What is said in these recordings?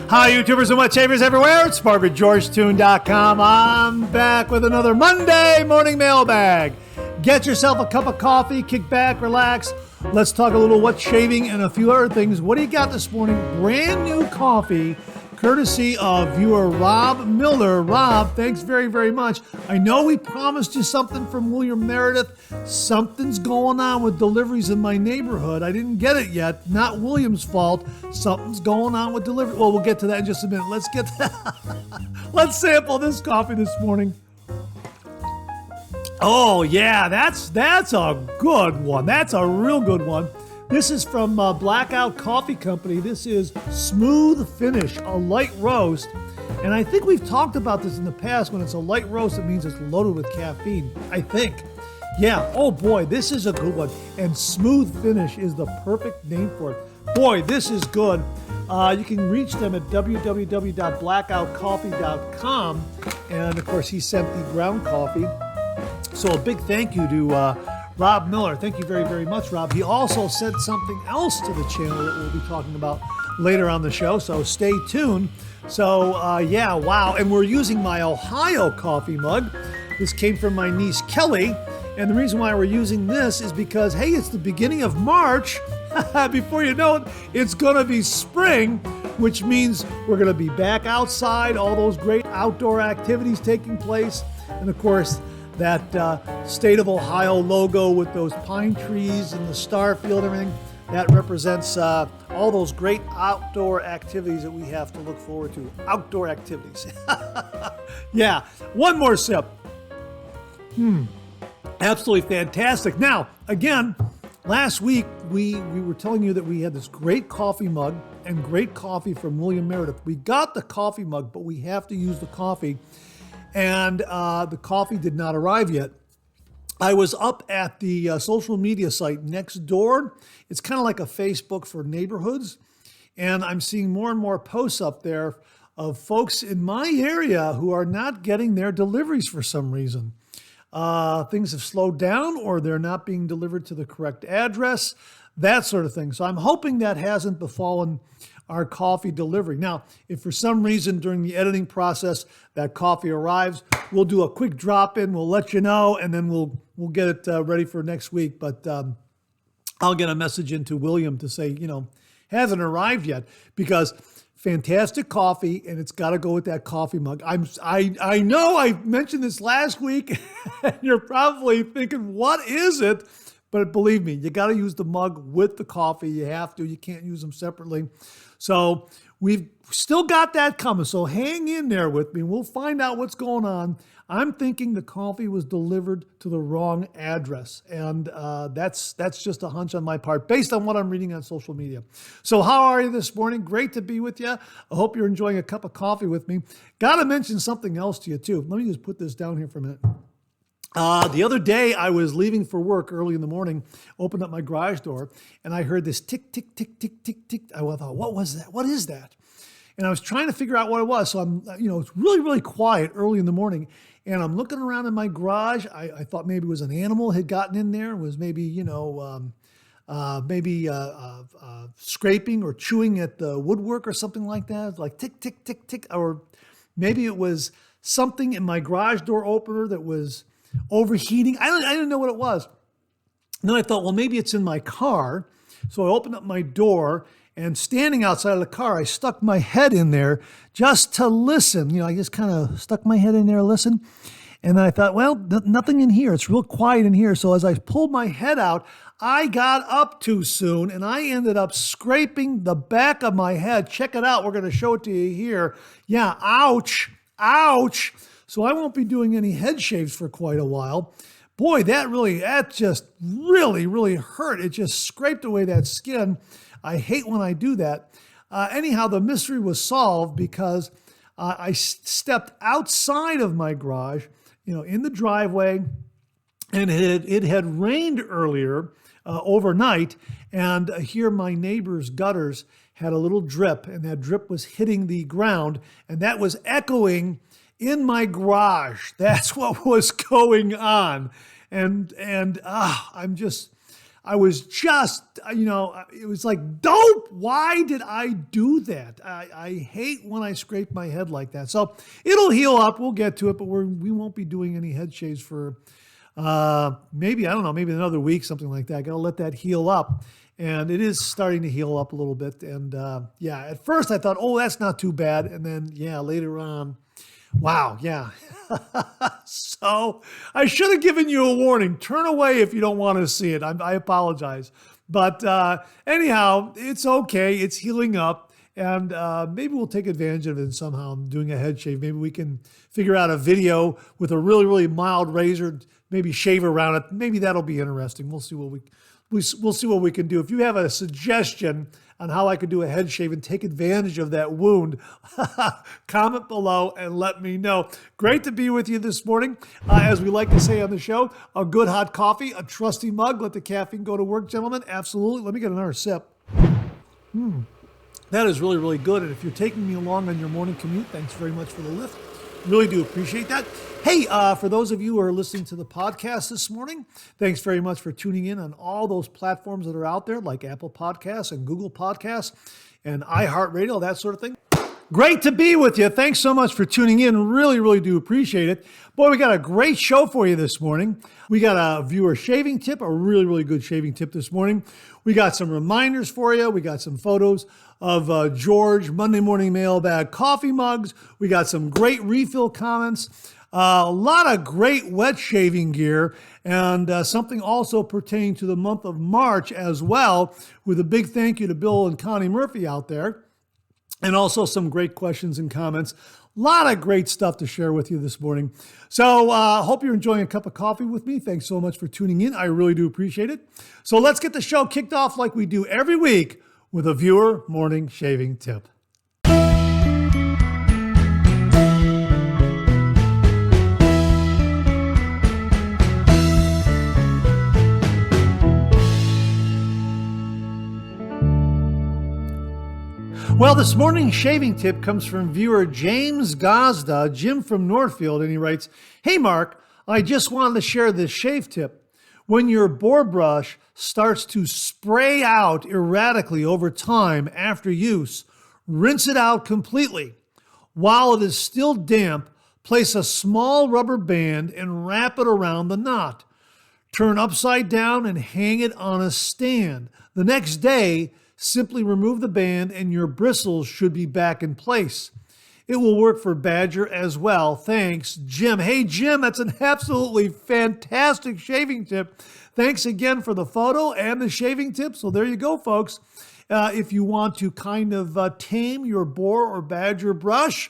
Hi, YouTubers and wet shavers everywhere. It's BarberGeorgeTune.com. I'm back with another Monday Morning Mailbag. Get yourself a cup of coffee, kick back, relax. Let's talk a little wet shaving and a few other things. What do you got this morning? Brand new coffee, courtesy of viewer Rob Miller. Rob, thanks very, very much. I know we promised you something from William Meredith. Something's going on with deliveries in my neighborhood. I didn't get it yet. Not William's fault. Something's going on with delivery. Well, we'll get to that in just a minute. Let's sample this coffee this morning. Oh, yeah, that's a good one. That's a real good one. This is from Blackout Coffee Company. This is Smooth Finish, a light roast. And I think we've talked about this in the past. When it's a light roast, it means it's loaded with caffeine, I think. Yeah, oh boy, this is a good one. And Smooth Finish is the perfect name for it. Boy, this is good. You can reach them at www.blackoutcoffee.com. And of course, he sent the ground coffee. So a big thank you to Rob Miller. Thank you very, very much, Rob. He also sent something else to the channel that we'll be talking about later on the show, so stay tuned. So, yeah, wow. And we're using my Ohio coffee mug. This came from my niece, Kelly. And the reason why we're using this is because, hey, it's the beginning of March. Before you know it, it's going to be spring, which means we're going to be back outside, all those great outdoor activities taking place. And, of course, that state of Ohio logo with those pine trees and the star field and everything, that represents all those great outdoor activities that we have to look forward to. Outdoor activities. Yeah, one more sip. Absolutely fantastic. Now, again, last week we were telling you that we had this great coffee mug and great coffee from William Meredith. We got the coffee mug, but we have to use the coffee. And the coffee did not arrive yet. I was up at the social media site Nextdoor. It's kind of like a Facebook for neighborhoods. And I'm seeing more and more posts up there of folks in my area who are not getting their deliveries for some reason. Things have slowed down, or they're not being delivered to the correct address, that sort of thing. So I'm hoping that hasn't befallen our coffee delivery. Now, if for some reason during the editing process that coffee arrives, we'll do a quick drop-in, we'll let you know, and then we'll get it ready for next week. But I'll get a message into William to say, hasn't arrived yet, because fantastic coffee, and it's got to go with that coffee mug. I know I mentioned this last week, and you're probably thinking, what is it? But believe me, you got to use the mug with the coffee. You have to. You can't use them separately. So we've still got that coming. So hang in there with me. We'll find out what's going on. I'm thinking the coffee was delivered to the wrong address. And that's just a hunch on my part based on what I'm reading on social media. So how are you this morning? Great to be with you. I hope you're enjoying a cup of coffee with me. Got to mention something else to you too. Let me just put this down here for a minute. The other day, I was leaving for work early in the morning, opened up my garage door, and I heard this tick, tick, tick, tick, tick, tick. I thought, what was that? What is that? And I was trying to figure out what it was. So I'm, it's really, really quiet early in the morning, and I'm looking around in my garage. I thought maybe it was an animal had gotten in there. It was maybe, scraping or chewing at the woodwork or something like that. Like tick, tick, tick, tick. Or maybe it was something in my garage door opener that was overheating. I didn't know what it was. And then I thought, well, maybe it's in my car. So I opened up my door, and standing outside of the car, I stuck my head in there just to listen. I just kind of stuck my head in there to listen. And I thought, well, nothing in here. It's real quiet in here. So as I pulled my head out, I got up too soon, and I ended up scraping the back of my head. Check it out. We're going to show it to you here. Yeah, ouch, ouch. So I won't be doing any head shaves for quite a while. Boy, that just really, really hurt. It just scraped away that skin. I hate when I do that. Anyhow, the mystery was solved because I stepped outside of my garage, in the driveway, and it had rained earlier overnight, and here my neighbor's gutters had a little drip, and that drip was hitting the ground, and that was echoing in my garage. That's what was going on. And I'm just, I was just, it was like, dope. Why did I do that? I hate when I scrape my head like that. So it'll heal up. We'll get to it, but we won't be doing any head shaves for maybe another week, something like that. I got to let that heal up. And it is starting to heal up a little bit. And at first I thought, oh, that's not too bad. And then, later on, wow, yeah. So I should have given you a warning. Turn away if you don't want to see it. I apologize. But anyhow, it's okay. It's healing up. And maybe we'll take advantage of it somehow. I'm doing a head shave. Maybe we can figure out a video with a really, really mild razor, maybe shave around it. Maybe that'll be interesting. We'll see what we can do. If you have a suggestion on how I could do a head shave and take advantage of that wound, comment below and let me know. Great to be with you this morning. As we like to say on the show, a good hot coffee, a trusty mug. Let the caffeine go to work, gentlemen. Absolutely. Let me get another sip. That is really, really good. And if you're taking me along on your morning commute, thanks very much for the lift. Really do appreciate that. Hey, for those of you who are listening to the podcast this morning, thanks very much for tuning in on all those platforms that are out there, like Apple Podcasts and Google Podcasts and iHeartRadio, that sort of thing. Great to be with you. Thanks so much for tuning in. Really, really do appreciate it. Boy, we got a great show for you this morning. We got a viewer shaving tip, a really, really good shaving tip this morning. We got some reminders for you. We got some photos of George Monday Morning Mailbag coffee mugs. We got some great refill comments. A lot of great wet shaving gear and something also pertaining to the month of March as well, with a big thank you to Bill and Connie Murphy out there, and also some great questions and comments. A lot of great stuff to share with you this morning. So hope you're enjoying a cup of coffee with me. Thanks so much for tuning in. I really do appreciate it. So let's get the show kicked off like we do every week with a viewer morning shaving tip. Well, this morning's shaving tip comes from viewer James Gazda, Jim from Northfield, and he writes, "Hey Mark, I just wanted to share this shave tip. When your boar brush starts to spray out erratically over time after use, rinse it out completely. While it is still damp, place a small rubber band and wrap it around the knot. Turn upside down and hang it on a stand. The next day, simply remove the band and your bristles should be back in place. It will work for badger as well. Thanks, Jim." Hey, Jim, that's an absolutely fantastic shaving tip. Thanks again for the photo and the shaving tip. So there you go, folks. If you want to kind of tame your boar or badger brush,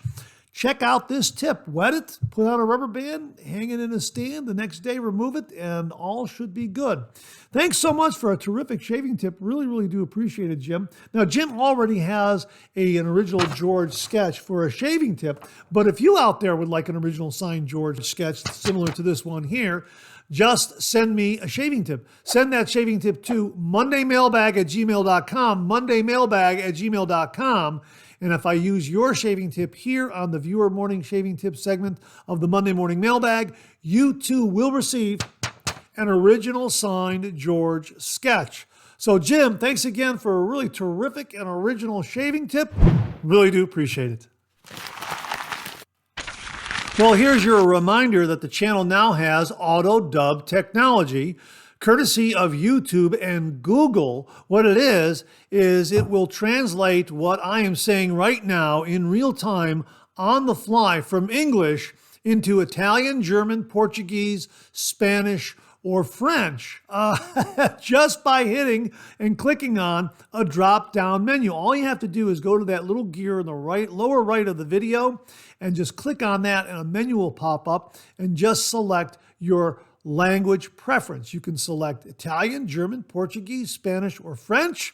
check out this tip. Wet it, put on a rubber band, hang it in a stand. The next day, remove it, and all should be good. Thanks so much for a terrific shaving tip. Really, really do appreciate it, Jim. Now, Jim already has an original George sketch for a shaving tip, but if you out there would like an original signed George sketch similar to this one here, just send me a shaving tip. Send that shaving tip to mondaymailbag@gmail.com, mondaymailbag@gmail.com. And if I use your shaving tip here on the viewer morning shaving tip segment of the Monday Morning Mailbag, you too will receive an original signed George sketch. So Jim, thanks again for a really terrific and original shaving tip. Really do appreciate it. Well, here's your reminder that the channel now has AutoDub technology, courtesy of YouTube and Google. What it is it will translate what I am saying right now in real time on the fly from English into Italian, German, Portuguese, Spanish, or French, just by hitting and clicking on a drop-down menu. All you have to do is go to that little gear in the lower right of the video and just click on that, and a menu will pop up, and just select your language preference. You can select Italian, German, Portuguese, Spanish, or French,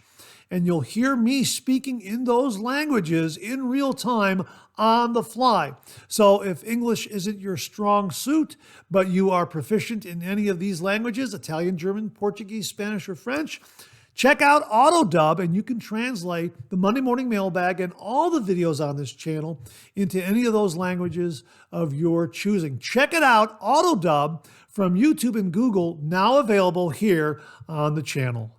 and you'll hear me speaking in those languages in real time on the fly. So if English isn't your strong suit, but you are proficient in any of these languages, Italian, German, Portuguese, Spanish, or French, Check out AutoDub, and you can translate the Monday Morning Mailbag and all the videos on this channel into any of those languages of your choosing. Check it out, AutoDub from YouTube and Google, now available here on the channel.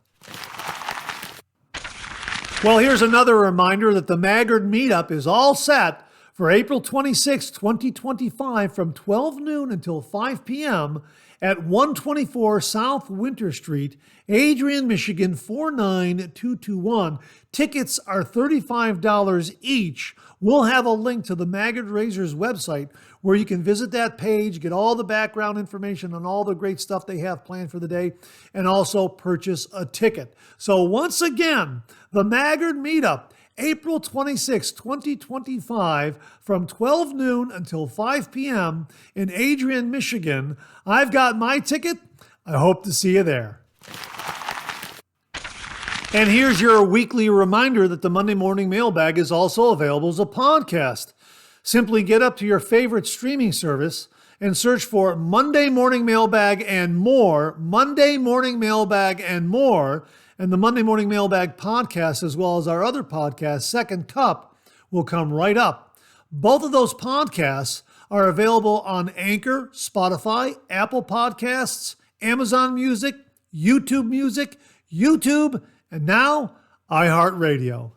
Well, here's another reminder that the Maggard Meetup is all set for April 26, 2025 from 12 noon until 5 p.m. at 124 South Winter Street, Adrian, Michigan 49221. Tickets are $35 each. We'll have a link to the Maggard Razors website where you can visit that page, get all the background information on all the great stuff they have planned for the day, and also purchase a ticket. So once again, the Maggard Meetup, April 26, 2025, from 12 noon until 5 p.m. in Adrian, Michigan. I've got my ticket. I hope to see you there. And here's your weekly reminder that the Monday Morning Mailbag is also available as a podcast. Simply get up to your favorite streaming service and search for Monday Morning Mailbag and more, Monday Morning Mailbag and more, and the Monday Morning Mailbag podcast, as well as our other podcast, Second Cup, will come right up. Both of those podcasts are available on Anchor, Spotify, Apple Podcasts, Amazon Music, YouTube, and now iHeartRadio.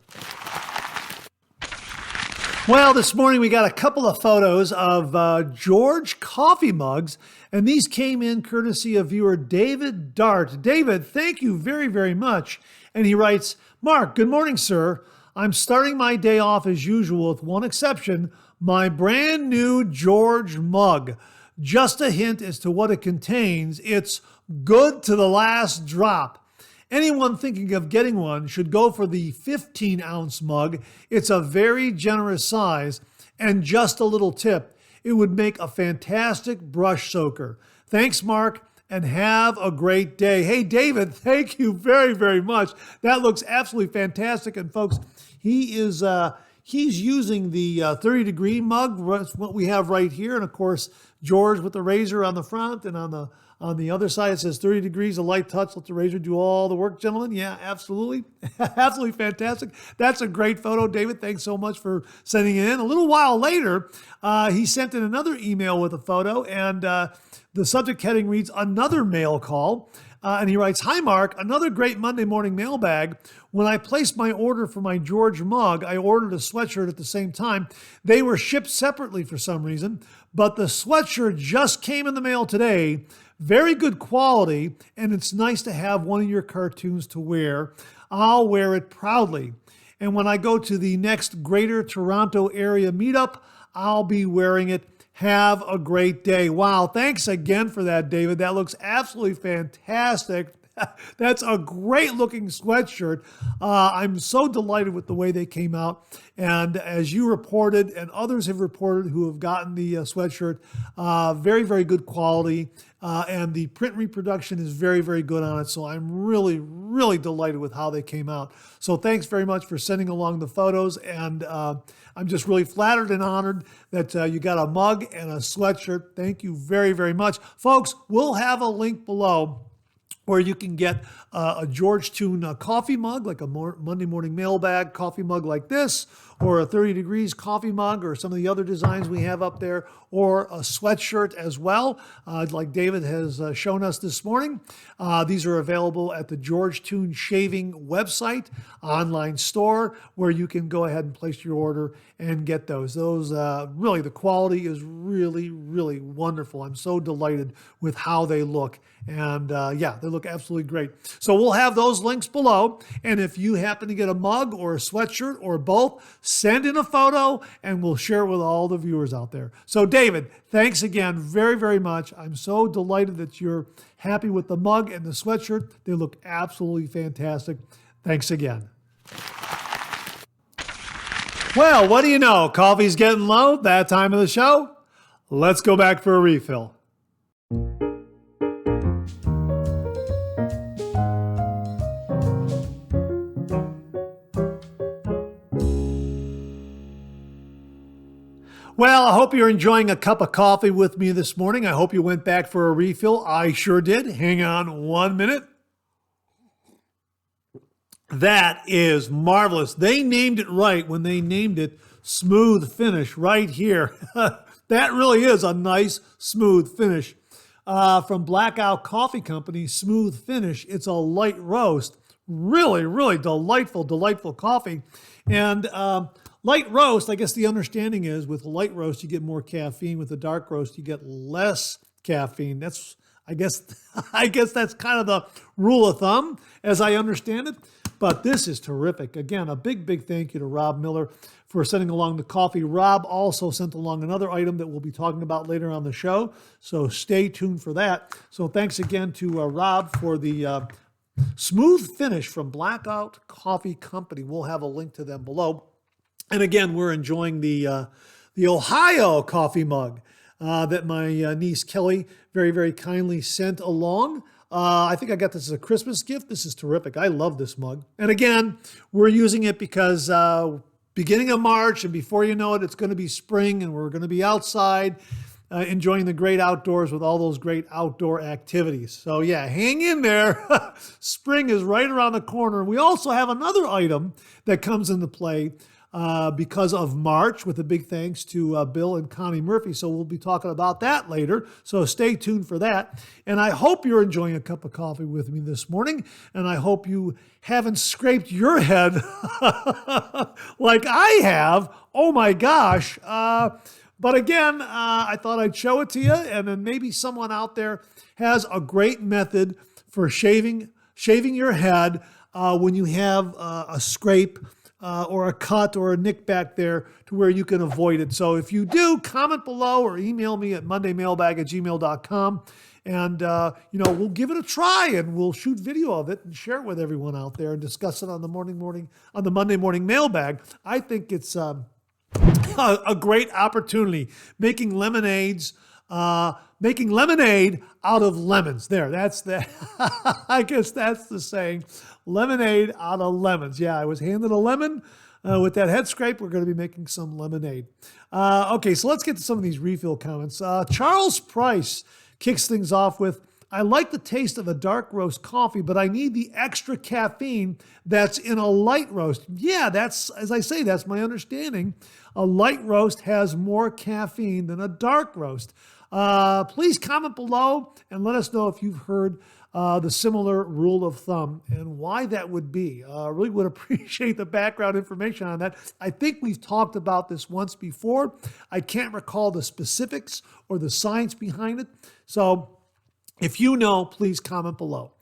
Well, this morning we got a couple of photos of George coffee mugs, and these came in courtesy of viewer David Dart. David, thank you very, very much. And he writes, Mark, good morning, sir. I'm starting my day off as usual with one exception, my brand new George mug. Just a hint as to what it contains. It's good to the last drop. Anyone thinking of getting one should go for the 15-ounce mug. It's a very generous size. And just a little tip, it would make a fantastic brush soaker. Thanks, Mark, and have a great day. Hey, David, thank you very, very much. That looks absolutely fantastic. And folks, he's using the 30-degree mug, what we have right here. And of course, George with the razor on the front, and on the other side, it says 30 degrees, a light touch. Let the razor do all the work, gentlemen. Yeah, absolutely. Absolutely fantastic. That's a great photo, David. Thanks so much for sending it in. A little while later, he sent in another email with a photo, and the subject heading reads, another mail call. And he writes, hi, Mark, another great Monday morning mailbag. When I placed my order for my George mug, I ordered a sweatshirt at the same time. They were shipped separately for some reason, but the sweatshirt just came in the mail today. Very good quality, and it's nice to have one of your cartoons to wear. I'll wear it proudly. And when I go to the next Greater Toronto Area meetup, I'll be wearing it. Have a great day. Wow, thanks again for that, David. That looks absolutely fantastic. That's a great looking sweatshirt. I'm so delighted with the way they came out. And as you reported, and others have reported who have gotten the sweatshirt, very, very good quality. And the print reproduction is very, very good on it. So I'm really, really delighted with how they came out. So thanks very much for sending along the photos. And I'm just really flattered and honored that you got a mug and a sweatshirt. Thank you very, very much. Folks, we'll have a link below where you can get a George Toon coffee mug, like a Monday Morning Mailbag coffee mug like this, or a 30 degrees coffee mug, or some of the other designs we have up there, or a sweatshirt as well, like David has shown us this morning. These are available at the George Toon Shaving website, online store, where you can go ahead and place your order and get those. Those, really, the quality is really, really wonderful. I'm so delighted with how they look. And yeah, they look absolutely great. So we'll have those links below. And if you happen to get a mug or a sweatshirt or both, send in a photo and we'll share it with all the viewers out there. So David, thanks again very, very much. I'm so delighted that you're happy with the mug and the sweatshirt. They look absolutely fantastic. Thanks again. Well, what do you know? Coffee's getting low, that time of the show. Let's go back for a refill. Well, I hope you're enjoying a cup of coffee with me this morning. I hope you went back for a refill. I sure did. Hang on 1 minute. That is marvelous. They named it right when they named it Smooth Finish right here. That really is a nice smooth finish. From Blackout Coffee Company, Smooth Finish. It's a light roast. Really, really delightful, delightful coffee. And light roast, I guess the understanding is with light roast, you get more caffeine. With the dark roast, you get less caffeine. That's, I guess that's kind of the rule of thumb as I understand it. But this is terrific. Again, a big, big thank you to Rob Miller for sending along the coffee. Rob also sent along another item that we'll be talking about later on the show, so stay tuned for that. So thanks again to Rob for the smooth finish from Blackout Coffee Company. We'll have a link to them below. And again, we're enjoying the Ohio coffee mug that my niece Kelly very, very kindly sent along. I think I got this as a Christmas gift. This is terrific. I love this mug. And again, we're using it because beginning of March, and before you know it, it's going to be spring, and we're going to be outside enjoying the great outdoors with all those great outdoor activities. So yeah, hang in there. Spring is right around the corner. We also have another item that comes into play because of March, with a big thanks to Bill and Connie Murphy. So we'll be talking about that later. So stay tuned for that. And I hope you're enjoying a cup of coffee with me this morning. And I hope you haven't scraped your head like I have. Oh my gosh. But again, I thought I'd show it to you. And then maybe someone out there has a great method for shaving your head when you have a scrape or a cut or a nick back there to where you can avoid it. So if you do, comment below or email me at mondaymailbag@gmail.com. And, we'll give it a try, and we'll shoot video of it and share it with everyone out there and discuss it on the Monday Morning Mailbag. I think it's a great opportunity, making lemonade out of lemons. There, that's the, I guess that's the saying, lemonade out of lemons. Yeah, I was handed a lemon. With that head scrape, we're going to be making some lemonade. Okay, so let's get to some of these refill comments. Charles Price kicks things off with, I like the taste of a dark roast coffee, but I need the extra caffeine that's in a light roast. Yeah, that's, as I say, that's my understanding. A light roast has more caffeine than a dark roast. Please comment below and let us know if you've heard the similar rule of thumb and why that would be. Really would appreciate the background information on that. I think we've talked about this once before. I can't recall the specifics or the science behind it. So if you know, please comment below.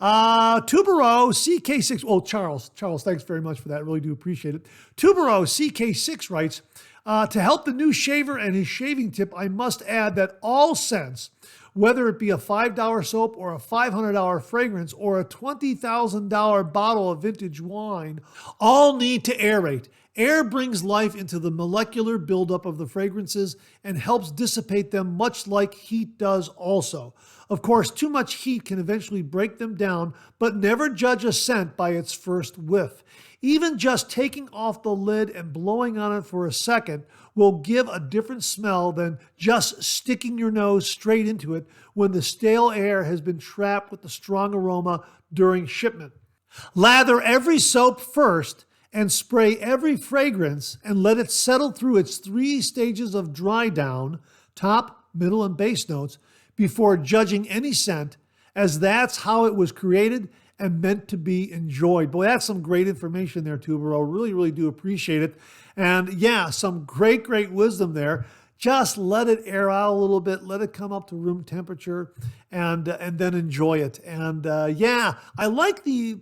Tubero CK6, oh, Charles, thanks very much for that. Really do appreciate it. Tubero CK6 writes, to help the new shaver and his shaving tip, I must add that all scents, whether it be a $5 soap or a $500 fragrance or a $20,000 bottle of vintage wine, all need to aerate. Air brings life into the molecular buildup of the fragrances and helps dissipate them, much like heat does also. Of course, too much heat can eventually break them down, but never judge a scent by its first whiff. Even just taking off the lid and blowing on it for a second will give a different smell than just sticking your nose straight into it when the stale air has been trapped with the strong aroma during shipment. Lather every soap first and spray every fragrance and let it settle through its 3 stages of dry down, top, middle, and base notes, before judging any scent, as that's how it was created and meant to be enjoyed. Boy, that's some great information there, Tubero. Really, really do appreciate it. And yeah, some great, great wisdom there. Just let it air out a little bit, let it come up to room temperature, and then enjoy it. And yeah, I like the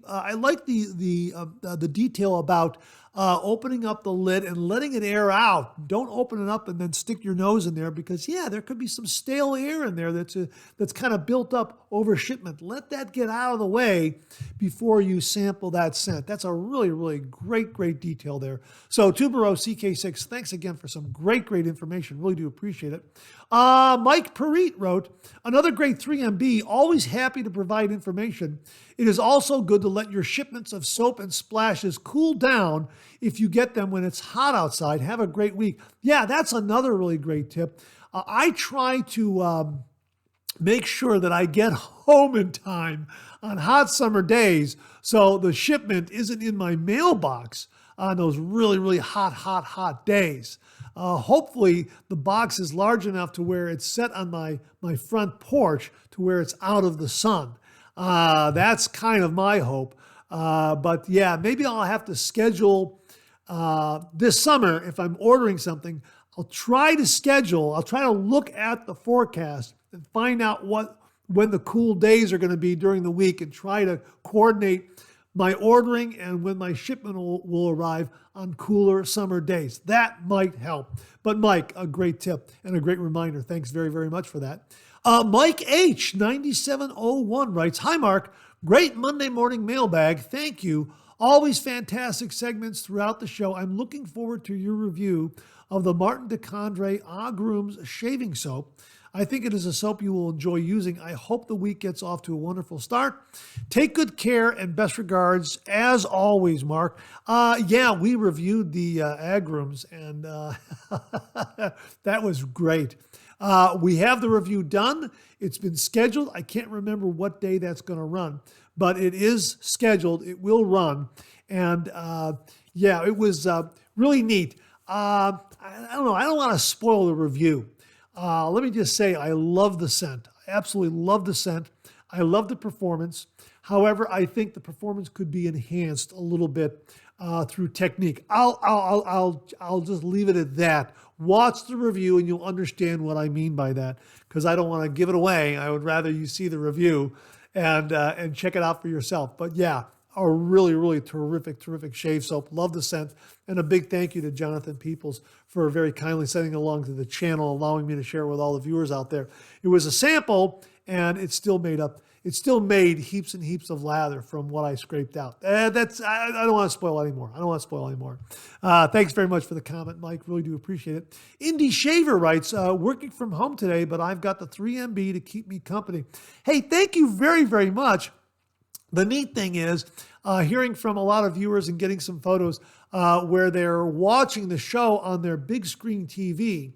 detail about opening up the lid and letting it air out. Don't open it up and then stick your nose in there, because yeah, there could be some stale air in there that's kind of built up over shipment. Let that get out of the way before you sample that scent. That's a really, really great, great detail there. So Tubero CK6, thanks again for some great, great information. Really do appreciate it. Mike Parit wrote, another great 3MB, always happy to provide information. It is also good to let your shipments of soap and splashes cool down if you get them when it's hot outside. Have a great week. Yeah, that's another really great tip. I try to make sure that I get home in time on hot summer days so the shipment isn't in my mailbox on those really, really hot days. Hopefully the box is large enough to where it's set on my front porch to where it's out of the sun. That's kind of my hope. But yeah, maybe I'll have to schedule this summer if I'm ordering something. I'll try to look at the forecast and find out when the cool days are going to be during the week and try to coordinate my ordering and when my shipment will arrive on cooler summer days. That might help. But Mike, a great tip and a great reminder. Thanks very, very much for that. Mike H, 9701 writes, "Hi, Mark. Great Monday morning mailbag. Thank you. Always fantastic segments throughout the show. I'm looking forward to your review of the Martin de Candre Agrooms shaving soap. I think it is a soap you will enjoy using. I hope the week gets off to a wonderful start. Take good care and best regards as always, Mark." Yeah, we reviewed the Agrooms and that was great. We have the review done. It's been scheduled. I can't remember what day that's going to run, but it is scheduled. It will run. And yeah, it was really neat. I don't know. I don't want to spoil the review. Let me just say, I love the scent. I absolutely love the scent. I love the performance. However, I think the performance could be enhanced a little bit through technique. I'll just leave it at that. Watch the review and you'll understand what I mean by that, because I don't want to give it away. I would rather you see the review and check it out for yourself. But yeah, a really, really terrific shave soap. Love the scent. And a big thank you to Jonathan Peoples for very kindly sending it along to the channel, allowing me to share it with all the viewers out there. It was a sample and it still made heaps and heaps of lather from what I scraped out. I don't want to spoil anymore. Thanks very much for the comment, Mike. Really do appreciate it. Indie Shaver writes, "Working from home today, but I've got the 3MB to keep me company." Hey, thank you very, very much. The neat thing is hearing from a lot of viewers and getting some photos where they're watching the show on their big screen TV.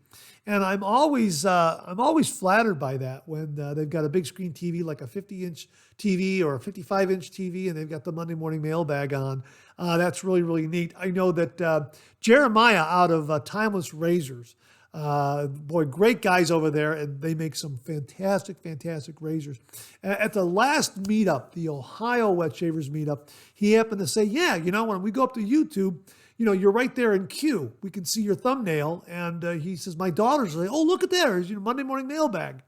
And I'm always flattered by that when they've got a big screen TV, like a 50-inch TV or a 55-inch TV, and they've got the Monday Morning Mailbag on. That's really, really neat. I know that Jeremiah out of Timeless Razors, boy, great guys over there, and they make some fantastic razors. At the last meetup, the Ohio Wet Shavers meetup, he happened to say, yeah, when we go up to YouTube, you're right there in queue. We can see your thumbnail. And he says, my daughters say, oh, look at there's Monday Morning Mailbag.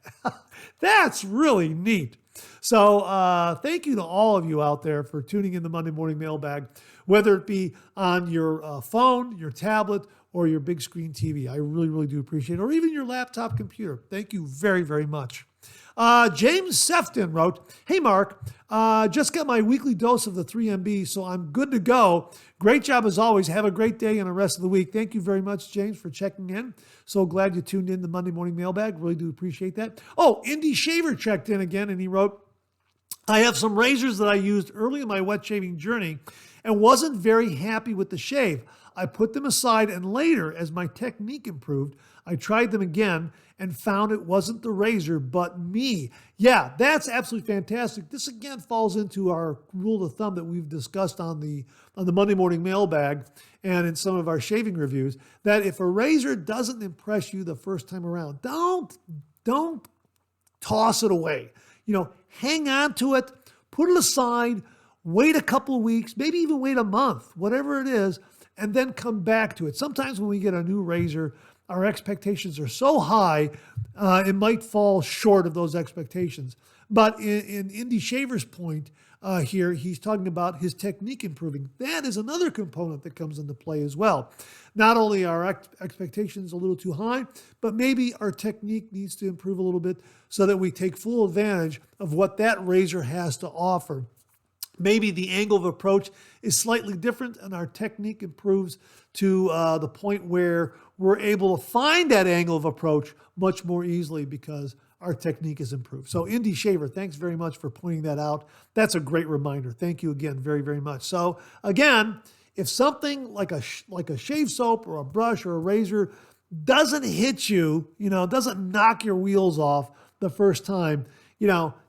That's really neat. So thank you to all of you out there for tuning in the Monday Morning Mailbag, whether it be on your phone, your tablet, or your big screen TV. I really, really do appreciate it. Or even your laptop computer. Thank you very, very much. James Sefton wrote, "Hey, Mark, just got my weekly dose of the 3MB, so I'm good to go. Great job as always. Have a great day and the rest of the week." Thank you very much, James, for checking in. So glad you tuned in to Monday Morning Mailbag. Really do appreciate that. Oh, Indie Shaver checked in again, and he wrote, "I have some razors that I used early in my wet shaving journey and wasn't very happy with the shave. I put them aside, and later, as my technique improved, I tried them again and found it wasn't the razor, but me." Yeah, that's absolutely fantastic. This again falls into our rule of thumb that we've discussed on the Monday Morning Mailbag and in some of our shaving reviews, that if a razor doesn't impress you the first time around, don't toss it away. Hang on to it, put it aside, wait a couple of weeks, maybe even wait a month, whatever it is, and then come back to it. Sometimes when we get a new razor, our expectations are so high, it might fall short of those expectations. But in Indie Shaver's point here, he's talking about his technique improving. That is another component that comes into play as well. Not only are expectations a little too high, but maybe our technique needs to improve a little bit so that we take full advantage of what that razor has to offer. Maybe the angle of approach is slightly different and our technique improves to the point where we're able to find that angle of approach much more easily because our technique is improved. So Indie Shaver, thanks very much for pointing that out. That's a great reminder. Thank you again very, very much. So again, if something like a shave soap or a brush or a razor doesn't hit you, doesn't knock your wheels off the first time,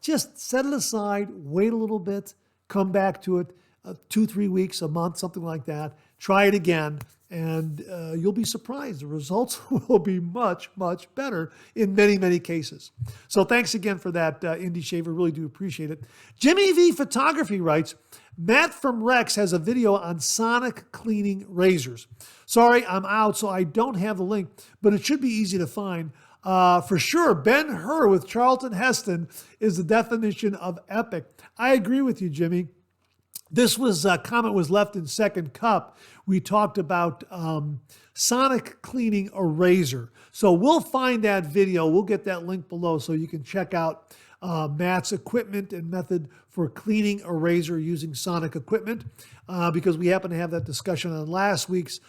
just set it aside, wait a little bit, come back to it 2-3 weeks, a month, something like that. Try it again, and you'll be surprised. The results will be much, much better in many, many cases. So thanks again for that, Indie Shaver. Really do appreciate it. Jimmy V Photography writes, Matt from Rex has a video on sonic cleaning razors. Sorry, I'm out, so I don't have the link, but it should be easy to find. For sure, Ben-Hur with Charlton Heston is the definition of epic. I agree with you, Jimmy. This comment was left in second cup. We talked about sonic cleaning a razor. So we'll find that video. We'll get that link below so you can check out Matt's equipment and method for cleaning a razor using sonic equipment, because we happen to have that discussion on last week's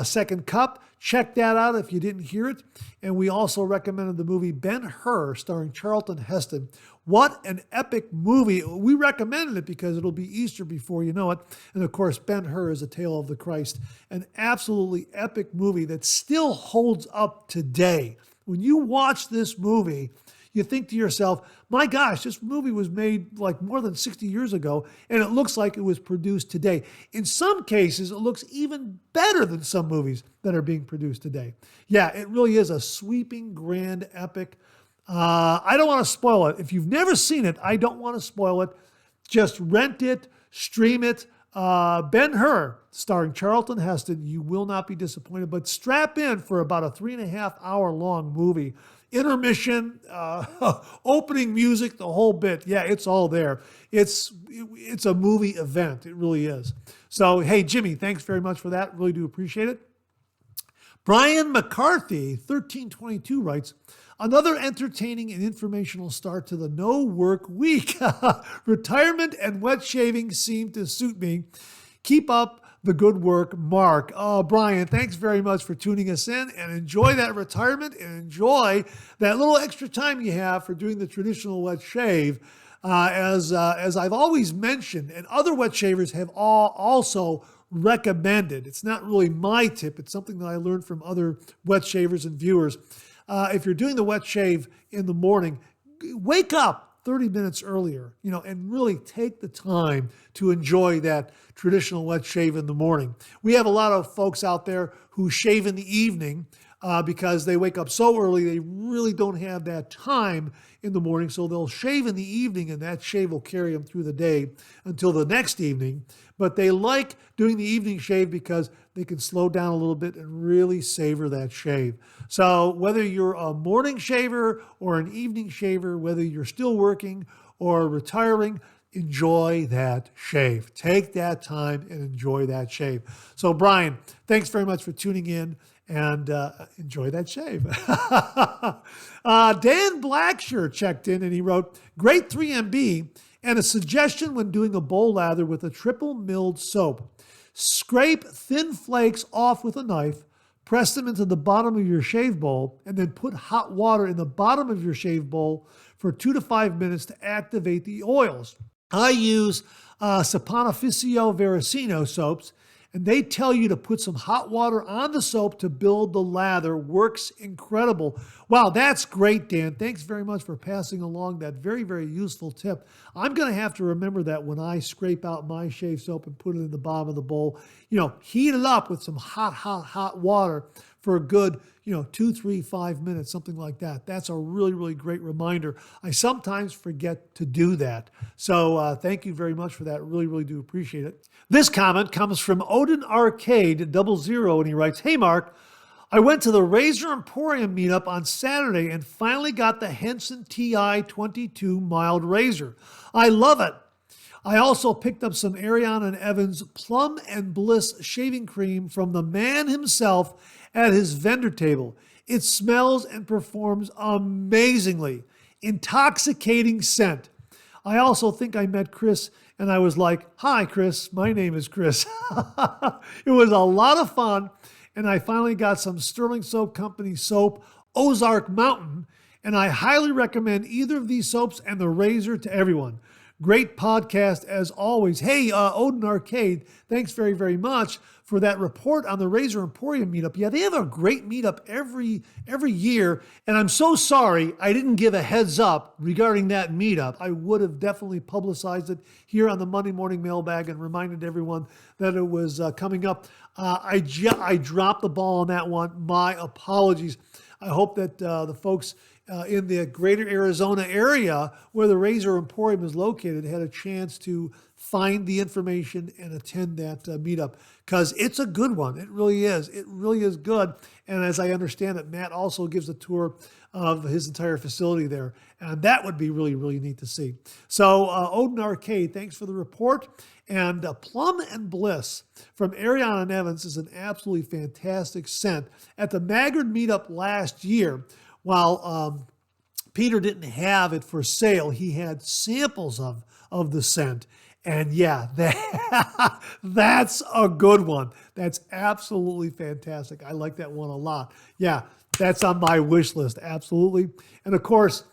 second cup. Check that out if you didn't hear it. And we also recommended the movie Ben-Hur starring Charlton Heston. What an epic movie. We recommended it because it'll be Easter before you know it. And of course, Ben-Hur is a tale of the Christ, an absolutely epic movie that still holds up today. When you watch this movie, you think to yourself, my gosh, this movie was made like more than 60 years ago, and it looks like it was produced today. In some cases, it looks even better than some movies that are being produced today. Yeah, it really is a sweeping, grand epic. I don't want to spoil it. If you've never seen it, I don't want to spoil it. Just rent it, stream it. Ben-Hur, starring Charlton Heston. You will not be disappointed, but strap in for about a 3.5-hour long movie. Intermission, opening music, the whole bit. Yeah, it's all there. It's a movie event. It really is. So, hey, Jimmy, thanks very much for that. Really do appreciate it. Brian McCarthy, 1322, writes, another entertaining and informational start to the no work week. Retirement and wet shaving seem to suit me. Keep up the good work, Mark. Oh, Brian, thanks very much for tuning us in, and enjoy that retirement and enjoy that little extra time you have for doing the traditional wet shave. As I've always mentioned, and other wet shavers have also recommended. It's not really my tip. It's something that I learned from other wet shavers and viewers. If you're doing the wet shave in the morning, wake up 30 minutes earlier, and really take the time to enjoy that traditional wet shave in the morning. We have a lot of folks out there who shave in the evening because they wake up so early, they really don't have that time in the morning. So they'll shave in the evening, and that shave will carry them through the day until the next evening. But they like doing the evening shave because they can slow down a little bit and really savor that shave. So whether you're a morning shaver or an evening shaver, whether you're still working or retiring, enjoy that shave. Take that time and enjoy that shave. So Brian, thanks very much for tuning in, and enjoy that shave. Dan Blackshirt checked in and he wrote, great 3MB and a suggestion when doing a bowl lather with a triple milled soap. Scrape thin flakes off with a knife, press them into the bottom of your shave bowl, and then put hot water in the bottom of your shave bowl for 2 to 5 minutes to activate the oils. I use Saponificio Veracino soaps, and they tell you to put some hot water on the soap to build the lather. Works incredible. Wow, that's great, Dan. Thanks very much for passing along that very, very useful tip. I'm going to have to remember that when I scrape out my shave soap and put it in the bottom of the bowl. Heat it up with some hot water for a good, 2, 3, 5 minutes, something like that. That's a really, really great reminder. I sometimes forget to do that. So thank you very much for that. Really, really do appreciate it. This comment comes from Odin Arcade 00, and he writes, hey, Mark, I went to the Razor Emporium meetup on Saturday and finally got the Henson TI-22 mild razor. I love it. I also picked up some Ariana and Evans Plum and Bliss shaving cream from the man himself at his vendor table. It smells and performs amazingly. Intoxicating scent. I also think I met Chris and I was like, hi, Chris, my name is Chris. It was a lot of fun. And I finally got some Sterling Soap Company soap, Ozark Mountain, and I highly recommend either of these soaps and the razor to everyone. Great podcast as always. Hey, Odin Arcade, thanks very, very much for that report on the Razor Emporium meetup. Yeah, they have a great meetup every year, and I'm so sorry I didn't give a heads up regarding that meetup. I would have definitely publicized it here on the Monday Morning Mailbag and reminded everyone that it was coming up. I dropped the ball on that one. My apologies. I hope that the folks in the greater Arizona area where the Razor Emporium is located had a chance to find the information and attend that meetup, because it's a good one. It really is. It really is good. And as I understand it, Matt also gives a tour of his entire facility there. And that would be really, really neat to see. So Odin Arcade, thanks for the report. And Plum and Bliss from Ariana and Evans is an absolutely fantastic scent. At the Maggard meetup last year, while Peter didn't have it for sale, he had samples of the scent. And yeah, that's a good one. That's absolutely fantastic. I like that one a lot. Yeah, that's on my wish list, absolutely. And of course,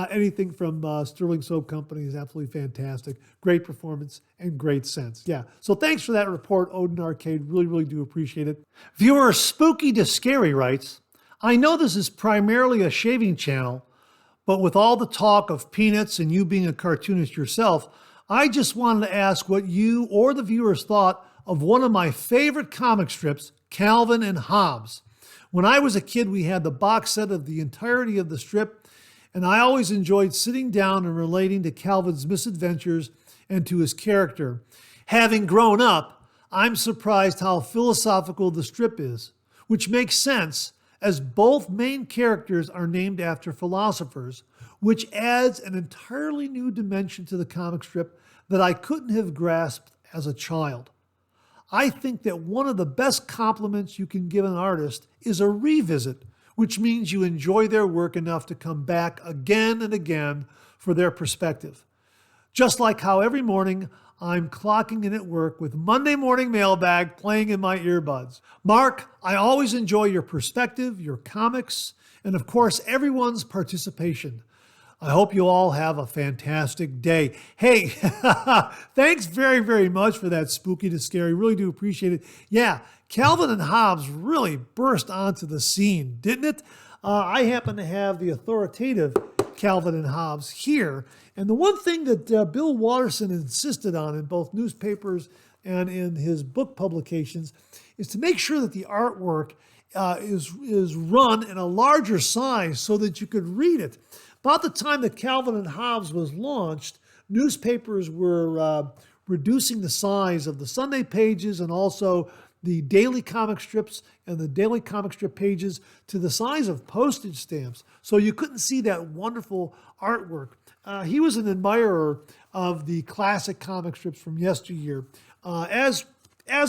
anything from Sterling Soap Company is absolutely fantastic. Great performance and great scents. Yeah, so thanks for that report, Odin Arcade. Really, really do appreciate it. Viewer Spooky to Scary writes, I know this is primarily a shaving channel, but with all the talk of peanuts and you being a cartoonist yourself, I just wanted to ask what you or the viewers thought of one of my favorite comic strips, Calvin and Hobbes. When I was a kid, we had the box set of the entirety of the strip, and I always enjoyed sitting down and relating to Calvin's misadventures and to his character. Having grown up, I'm surprised how philosophical the strip is, which makes sense as both main characters are named after philosophers, which adds an entirely new dimension to the comic strip that I couldn't have grasped as a child. I think that one of the best compliments you can give an artist is a revisit, which means you enjoy their work enough to come back again and again for their perspective. Just like how every morning I'm clocking in at work with Monday Morning Mailbag playing in my earbuds. Mark, I always enjoy your perspective, your comics, and of course, everyone's participation. I hope you all have a fantastic day. Hey, thanks very, very much for that Spooky to Scary. Really do appreciate it. Yeah, Calvin and Hobbes really burst onto the scene, didn't it? I happen to have the authoritative Calvin and Hobbes here. And the one thing that Bill Watterson insisted on in both newspapers and in his book publications is to make sure that the artwork is run in a larger size so that you could read it. About the time that Calvin and Hobbes was launched, newspapers were reducing the size of the Sunday pages and also the daily comic strips and the daily comic strip pages to the size of postage stamps. So you couldn't see that wonderful artwork. He was an admirer of the classic comic strips from yesteryear, as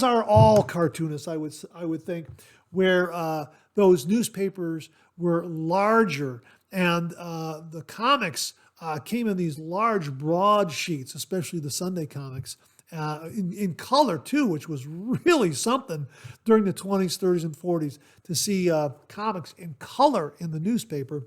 are all cartoonists, I would think, where those newspapers were larger and the comics came in these large broadsheets, especially the Sunday comics, in color too, which was really something during the 20s, 30s, and 40s to see comics in color in the newspaper.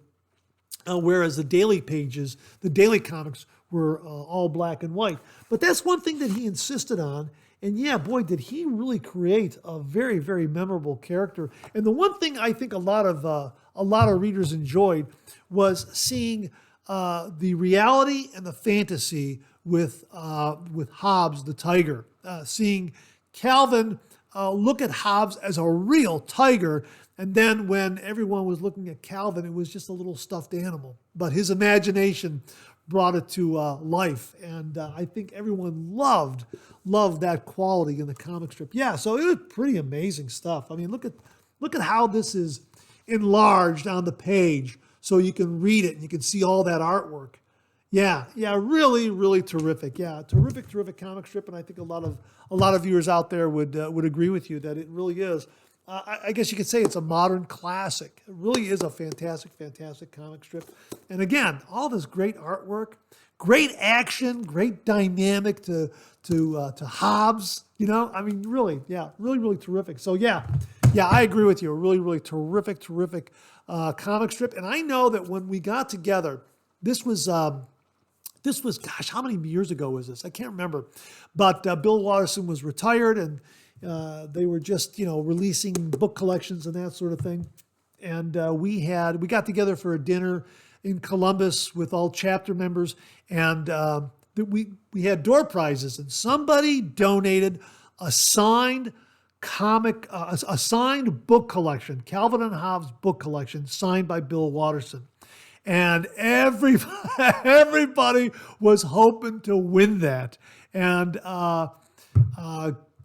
Whereas the daily pages, the daily comics were all black and white. But that's one thing that he insisted on. And yeah, boy, did he really create a very, very memorable character. And the one thing I think a lot of readers enjoyed was seeing the reality and the fantasy with Hobbes the tiger. Seeing Calvin look at Hobbes as a real tiger. And then when everyone was looking at Calvin, it was just a little stuffed animal. But his imagination brought it to life. And I think everyone loved that quality in the comic strip. Yeah, so it was pretty amazing stuff. I mean, look at how this is enlarged on the page so you can read it and you can see all that artwork. Yeah, really, really terrific. Yeah, terrific comic strip. And I think a lot of viewers out there would agree with you that it really is. I guess you could say it's a modern classic. It really is a fantastic comic strip. And again, all this great artwork, great action, great dynamic to Hobbes. You know, I mean, really, really terrific. So yeah, I agree with you. A really terrific comic strip. And I know that when we got together, this was This was, gosh, how many years ago was this? I can't remember. But Bill Watterson was retired, and they were just, releasing book collections and that sort of thing. And we got together for a dinner in Columbus with all chapter members, and we had door prizes, and somebody donated a signed a signed book collection, Calvin and Hobbes book collection, signed by Bill Watterson. And everybody was hoping to win that. And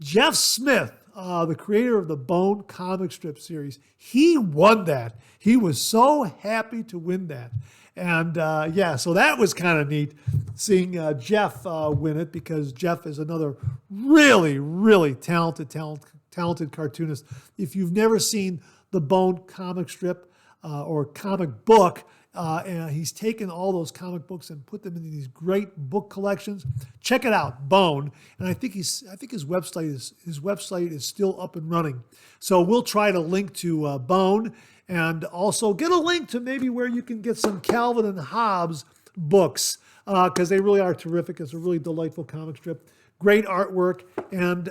Jeff Smith, the creator of the Bone comic strip series, he won that. He was so happy to win that. And so that was kind of neat seeing Jeff win it, because Jeff is another really, really talented cartoonist. If you've never seen the Bone comic strip or comic book, and he's taken all those comic books and put them into these great book collections. Check it out, Bone. And I think his website is still up and running. So we'll try to link to Bone, and also get a link to maybe where you can get some Calvin and Hobbes books, because they really are terrific. It's a really delightful comic strip. Great artwork, and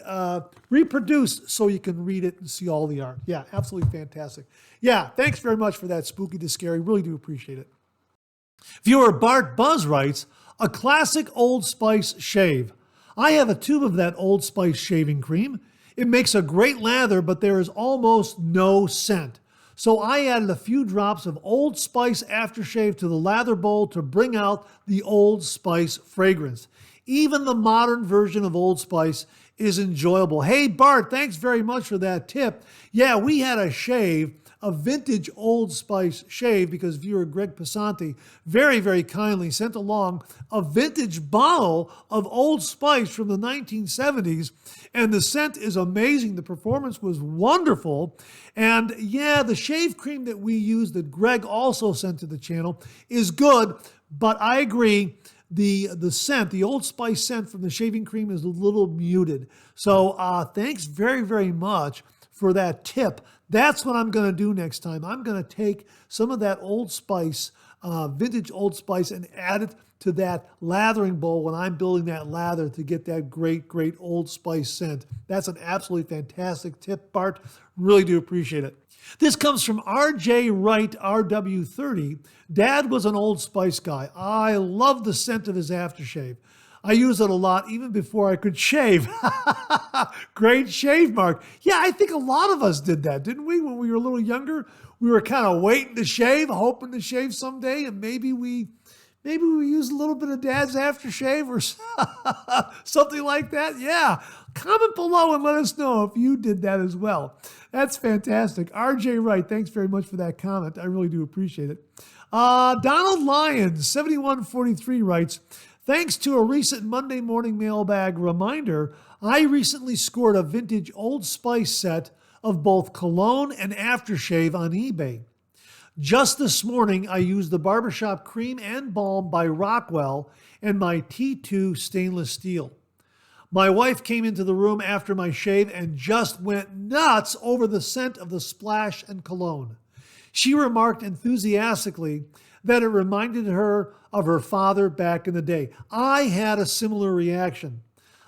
reproduced so you can read it and see all the art. Yeah, absolutely fantastic. Yeah, thanks very much for that, Spooky to Scary. Really do appreciate it. Viewer Bart Buzz writes, a classic Old Spice shave. I have a tube of that Old Spice shaving cream. It makes a great lather, but there is almost no scent. So I added a few drops of Old Spice aftershave to the lather bowl to bring out the Old Spice fragrance. Even the modern version of Old Spice is enjoyable. Hey, Bart, thanks very much for that tip. Yeah, we had a shave, a vintage Old Spice shave, because viewer Greg Pasanti very, very kindly sent along a vintage bottle of Old Spice from the 1970s. And the scent is amazing. The performance was wonderful. And yeah, the shave cream that we used, that Greg also sent to the channel, is good. But I agree, the scent, the Old Spice scent from the shaving cream is a little muted. So thanks very, very much for that tip. That's what I'm going to do next time. I'm going to take some of that Old Spice, vintage Old Spice, and add it to that lathering bowl when I'm building that lather to get that great, great Old Spice scent. That's an absolutely fantastic tip, Bart. Really do appreciate it. This comes from RJ Wright, RW30. Dad was an Old Spice guy. I love the scent of his aftershave. I use it a lot even before I could shave. Great shave, Mark. Yeah, I think a lot of us did that, didn't we? When we were a little younger, we were kind of waiting to shave, hoping to shave someday, and maybe we used a little bit of Dad's aftershave or something like that. Yeah, comment below and let us know if you did that as well. That's fantastic. RJ Wright, thanks very much for that comment. I really do appreciate it. Donald Lyons, 7143 writes, thanks to a recent Monday Morning Mailbag reminder, I recently scored a vintage Old Spice set of both cologne and aftershave on eBay. Just this morning, I used the Barbershop Cream and Balm by Rockwell and my T2 stainless steel. My wife came into the room after my shave and just went nuts over the scent of the splash and cologne. She remarked enthusiastically that it reminded her of her father back in the day. I had a similar reaction.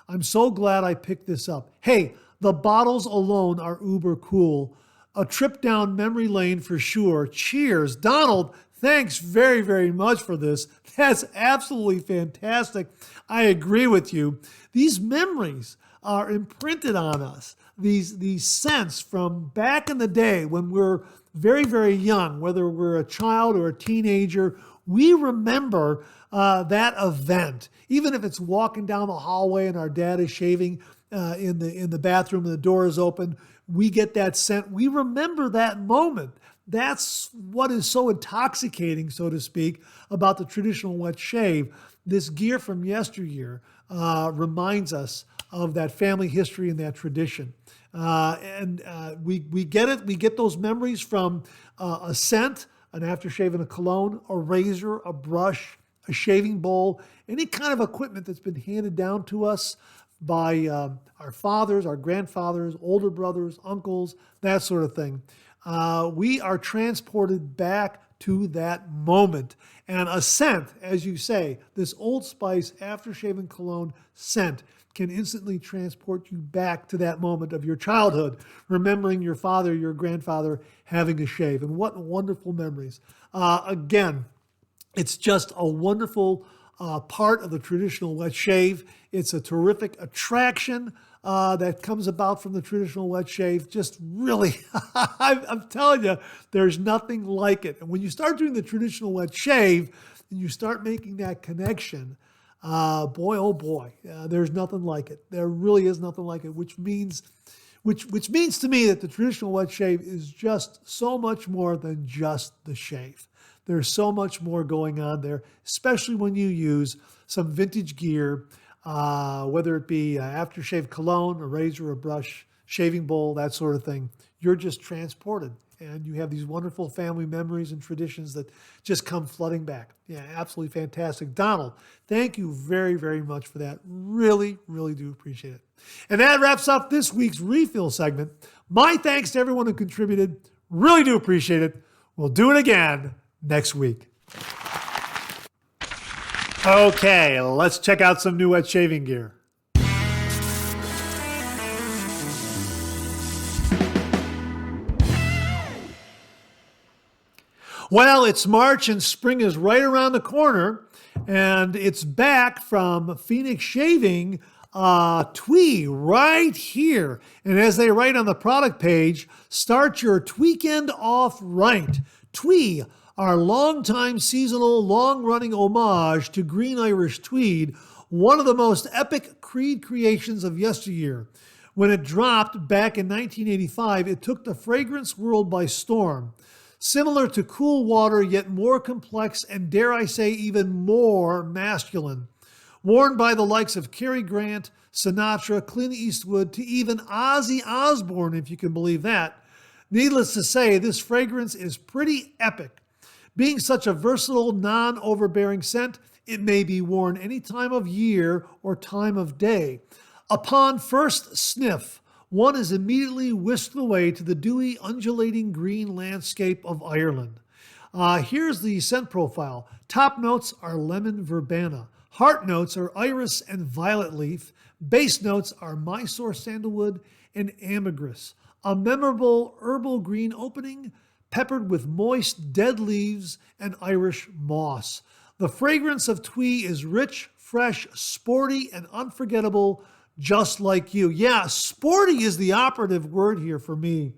I'm so glad I picked this up. Hey, the bottles alone are uber cool. A trip down memory lane for sure. Cheers. Donald, thanks very, very much for this. That's absolutely fantastic. I agree with you. These memories are imprinted on us. These scents from back in the day when we're very, very young, whether we're a child or a teenager, we remember that event. Even if it's walking down the hallway and our dad is shaving in the bathroom and the door is open, we get that scent. We remember that moment. That's what is so intoxicating, so to speak, about the traditional wet shave. This gear from yesteryear reminds us of that family history and that tradition. We get it. We get those memories from a scent, an aftershave and a cologne, a razor, a brush, a shaving bowl, any kind of equipment that's been handed down to us by our fathers, our grandfathers, older brothers, uncles, that sort of thing. We are transported back to that moment. And a scent, as you say, this Old Spice aftershave cologne scent can instantly transport you back to that moment of your childhood, remembering your father, your grandfather having a shave. And what wonderful memories. Again, it's just a wonderful part of the traditional wet shave. It's a terrific attraction that comes about from the traditional wet shave. Just really, I'm telling you, there's nothing like it. And when you start doing the traditional wet shave and you start making that connection, boy, oh boy, there's nothing like it. There really is nothing like it, which means to me that the traditional wet shave is just so much more than just the shave. There's so much more going on there, especially when you use some vintage gear, whether it be aftershave cologne, a razor, a brush, shaving bowl, that sort of thing. You're just transported, and you have these wonderful family memories and traditions that just come flooding back. Yeah, absolutely fantastic. Donald, thank you very, very much for that. Really, really do appreciate it. And that wraps up this week's refill segment. My thanks to everyone who contributed. Really do appreciate it. We'll do it again next week. Okay, let's check out some new wet shaving gear. Well, it's March and spring is right around the corner, and it's back from Phoenix Shaving, Twee right here. And as they write on the product page, start your tweekend off right. Twee, our longtime seasonal, long-running homage to green Irish tweed, one of the most epic Creed creations of yesteryear. When it dropped back in 1985, it took the fragrance world by storm. Similar to Cool Water, yet more complex and, dare I say, even more masculine. Worn by the likes of Cary Grant, Sinatra, Clint Eastwood, to even Ozzy Osbourne, if you can believe that. Needless to say, this fragrance is pretty epic. Being such a versatile, non-overbearing scent, it may be worn any time of year or time of day. Upon first sniff, one is immediately whisked away to the dewy, undulating green landscape of Ireland. Here's the scent profile. Top notes are lemon verbena. Heart notes are iris and violet leaf. Base notes are Mysore sandalwood and ambergris. A memorable herbal green opening, peppered with moist dead leaves and Irish moss. The fragrance of Twee is rich, fresh, sporty, and unforgettable, just like you. Yeah, sporty is the operative word here for me.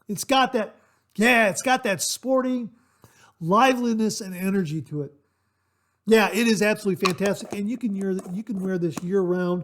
It's got that sporty liveliness and energy to it. Yeah, it is absolutely fantastic, and you can wear this year round,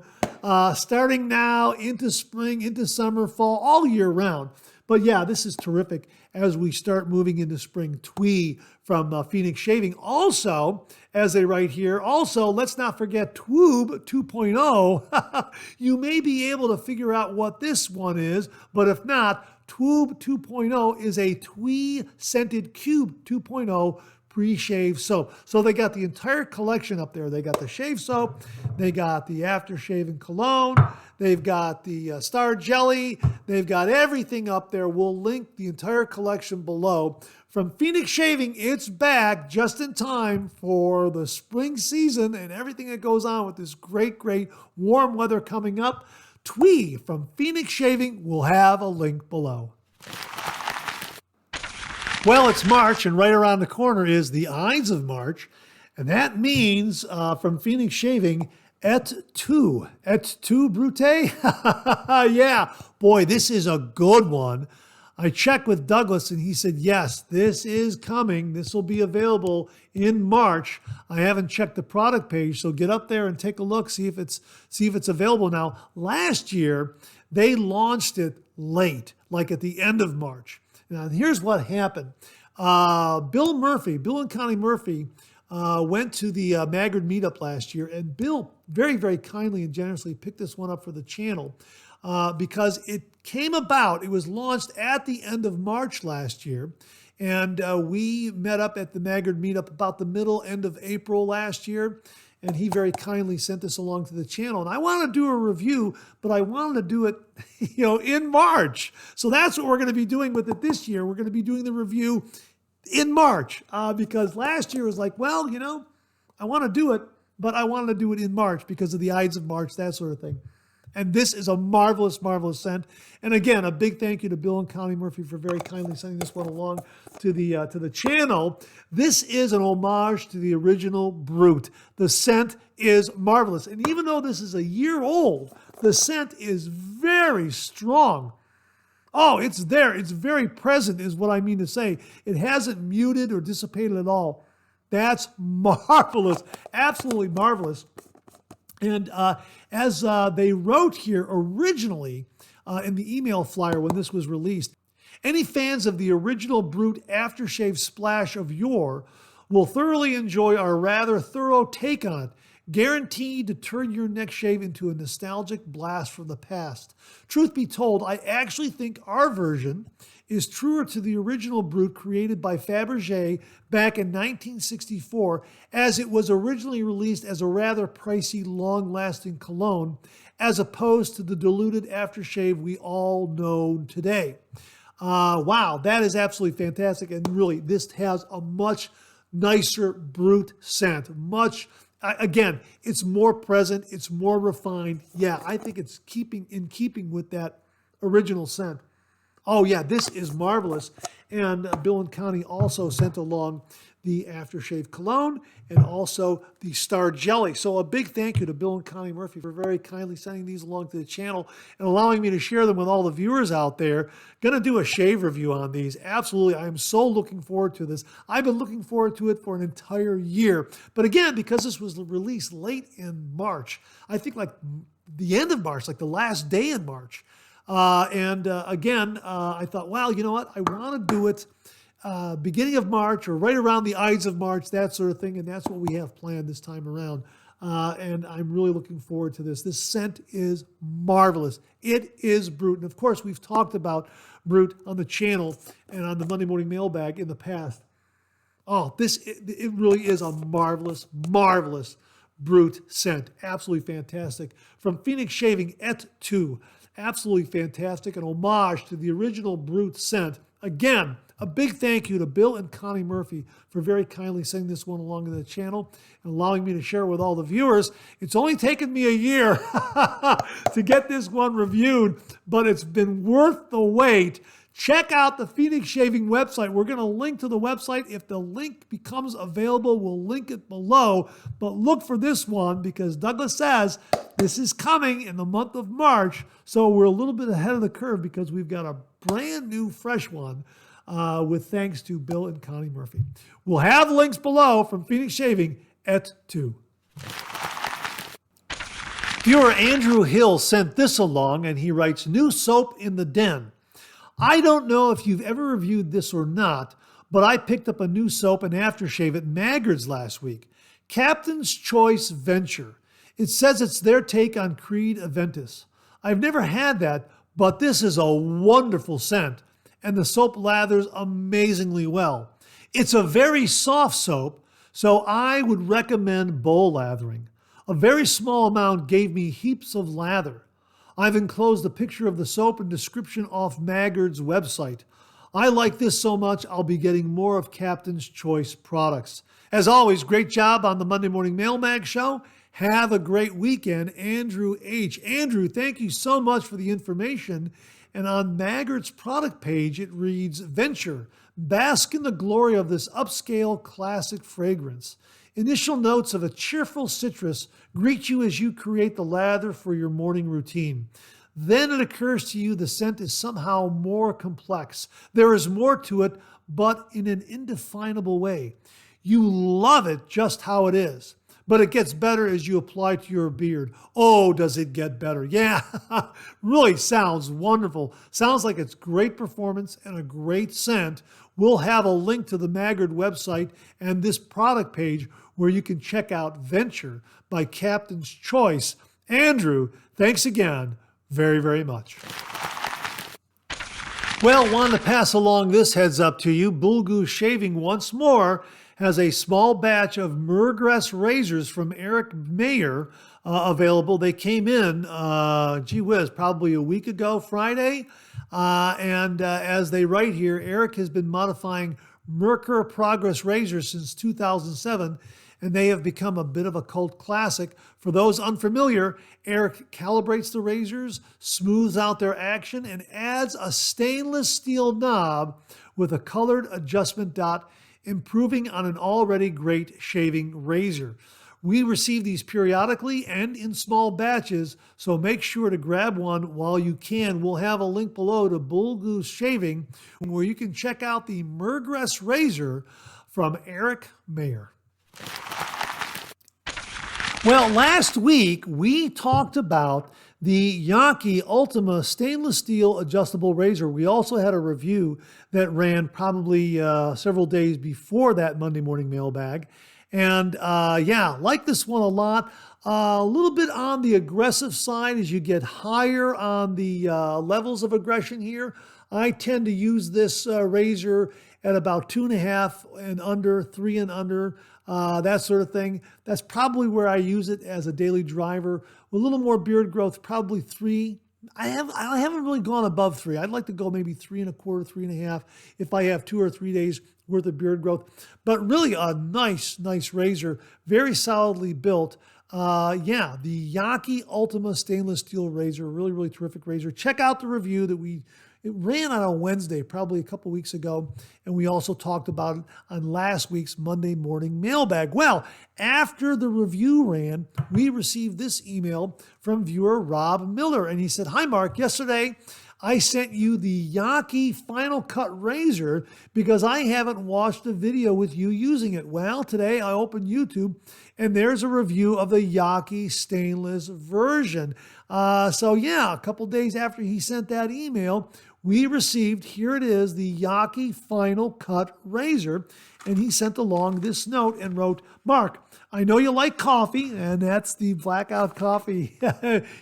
starting now into spring, into summer, fall, all year round. But yeah, this is terrific as we start moving into spring. Twee from Phoenix Shaving. Also, as they write here, let's not forget Twoob 2.0. You may be able to figure out what this one is, but if not, Twoob 2.0 is a Twee scented cube 2.0 pre-shave soap. So they got the entire collection up there. They got the shave soap, they got the aftershave and cologne, they've got the star jelly, they've got everything up there. We'll link the entire collection below. From Phoenix Shaving, it's back just in time for the spring season and everything that goes on with this great, great warm weather coming up. Twee from Phoenix Shaving will have a link below. Well, it's March, and right around the corner is the Ides of March, and that means from Phoenix Shaving, et tu brute? Yeah, boy, this is a good one. I checked with Douglas, and he said, yes, this is coming. This will be available in March. I haven't checked the product page, so get up there and take a look, see if it's available now. Last year, they launched it late, like at the end of March. Now, here's what happened. Bill and Connie Murphy went to the Maggard Meetup last year, and Bill very, very kindly and generously picked this one up for the channel because it came about. It was launched at the end of March last year, and we met up at the Maggard Meetup about the end of April last year, and he very kindly sent this along to the channel. And I want to do a review, but I wanted to do it, in March. So that's what we're going to be doing with it this year. We're going to be doing the review in March, because last year was like, well, I want to do it, but I wanted to do it in March because of the Ides of March, that sort of thing. And this is a marvelous, marvelous scent. And again, a big thank you to Bill and Connie Murphy for very kindly sending this one along to the channel. This is an homage to the original Brute. The scent is marvelous. And even though this is a year old, the scent is very strong. Oh, it's there. It's very present is what I mean to say. It hasn't muted or dissipated at all. That's marvelous. Absolutely marvelous. And as they wrote here originally in the email flyer when this was released, any fans of the original Brute aftershave splash of yore will thoroughly enjoy our rather thorough take on it, guaranteed to turn your next shave into a nostalgic blast from the past. Truth be told, I actually think our version is truer to the original Brute created by Fabergé back in 1964, as it was originally released as a rather pricey, long-lasting cologne, as opposed to the diluted aftershave we all know today. Wow, that is absolutely fantastic, and really, this has a much nicer Brute scent. Again, it's more present, it's more refined. Yeah, I think it's in keeping with that original scent. Oh yeah, this is marvelous. And Bill and Connie also sent along the aftershave cologne and also the Star Jelly. So a big thank you to Bill and Connie Murphy for very kindly sending these along to the channel and allowing me to share them with all the viewers out there. Gonna do a shave review on these. Absolutely, I am so looking forward to this. I've been looking forward to it for an entire year. But again, because this was released late in March, I think like the end of March, like the last day in March, again, I thought, well, you know what? I want to do it beginning of March or right around the Ides of March, that sort of thing. And that's what we have planned this time around. And I'm really looking forward to this. This scent is marvelous. It is Brute. And of course, we've talked about Brute on the channel and on the Monday Morning Mailbag in the past. Oh, it really is a marvelous, marvelous Brute scent. Absolutely fantastic. From Phoenix Shaving et tu. Absolutely fantastic. An homage to the original Brute scent. Again, a big thank you to Bill and Connie Murphy for very kindly sending this one along to the channel and allowing me to share it with all the viewers. It's only taken me a year to get this one reviewed, but it's been worth the wait. Check out the Phoenix Shaving website. We're going to link to the website. If the link becomes available, we'll link it below. But look for this one because Douglas says this is coming in the month of March. So we're a little bit ahead of the curve because we've got a brand new fresh one with thanks to Bill and Connie Murphy. We'll have links below from Phoenix Shaving et tu. Viewer Andrew Hill sent this along and he writes, new soap in the den. I don't know if you've ever reviewed this or not, but I picked up a new soap and aftershave at Maggard's last week. Captain's Choice Venture. It says it's their take on Creed Aventus. I've never had that, but this is a wonderful scent, and the soap lathers amazingly well. It's a very soft soap, so I would recommend bowl lathering. A very small amount gave me heaps of lather. I've enclosed a picture of the soap and description off Maggard's website. I like this so much, I'll be getting more of Captain's Choice products. As always, great job on the Monday Morning Mailbag show. Have a great weekend, Andrew H. Andrew, thank you so much for the information. And on Maggard's product page, it reads, Venture, bask in the glory of this upscale classic fragrance. Initial notes of a cheerful citrus greet you as you create the lather for your morning routine. Then it occurs to you the scent is somehow more complex. There is more to it, but in an indefinable way. You love it just how it is, but it gets better as you apply to your beard. Oh, does it get better? Yeah, really sounds wonderful. Sounds like it's great performance and a great scent. We'll have a link to the Maggard website and this product page where you can check out Venture by Captain's Choice. Andrew, thanks again very, very much. Well, wanted to pass along this heads up to you. Bullgoose Shaving once more has a small batch of Mergress razors from Eric Mayer available. They came in, gee whiz, probably a week ago, Friday. And as they write here, Eric has been modifying Merker Progress razors since 2007, and they have become a bit of a cult classic. For those unfamiliar, Eric calibrates the razors, smooths out their action, and adds a stainless steel knob with a colored adjustment dot, improving on an already great shaving razor. We receive these periodically and in small batches, so make sure to grab one while you can. We'll have a link below to Bullgoose Shaving, where you can check out the Mergress razor from Eric Mayer. Well, last week we talked about the Yaqi Ultima stainless steel adjustable razor. We also had a review that ran probably several days before that Monday morning mailbag. And yeah, like this one a lot. A little bit on the aggressive side as you get higher on the levels of aggression here. I tend to use this razor at about 2.5 and under, 3 and under, that sort of thing. That's probably where I use it as a daily driver. With a little more beard growth, probably 3. I haven't really gone above 3. I'd like to go maybe 3.25, 3.5 if I have 2 or 3 days worth of beard growth. But really a nice razor, very solidly built. Yeah, the Yaqi Ultima stainless steel razor, really terrific razor. Check out the review that it ran on a Wednesday, probably a couple weeks ago, and we also talked about it on last week's Monday morning mailbag. Well, after the review ran, we received this email from viewer Rob Miller, and he said, "Hi Mark, yesterday I sent you the Yaqi Final Cut razor because I haven't watched a video with you using it. Well, today I opened YouTube and there's a review of the Yaqi stainless version." So yeah, a couple days after he sent that email, we received, here it is, the Yaqi Final Cut razor. And he sent along this note and wrote, "Mark, I know you like coffee," and that's the blackout coffee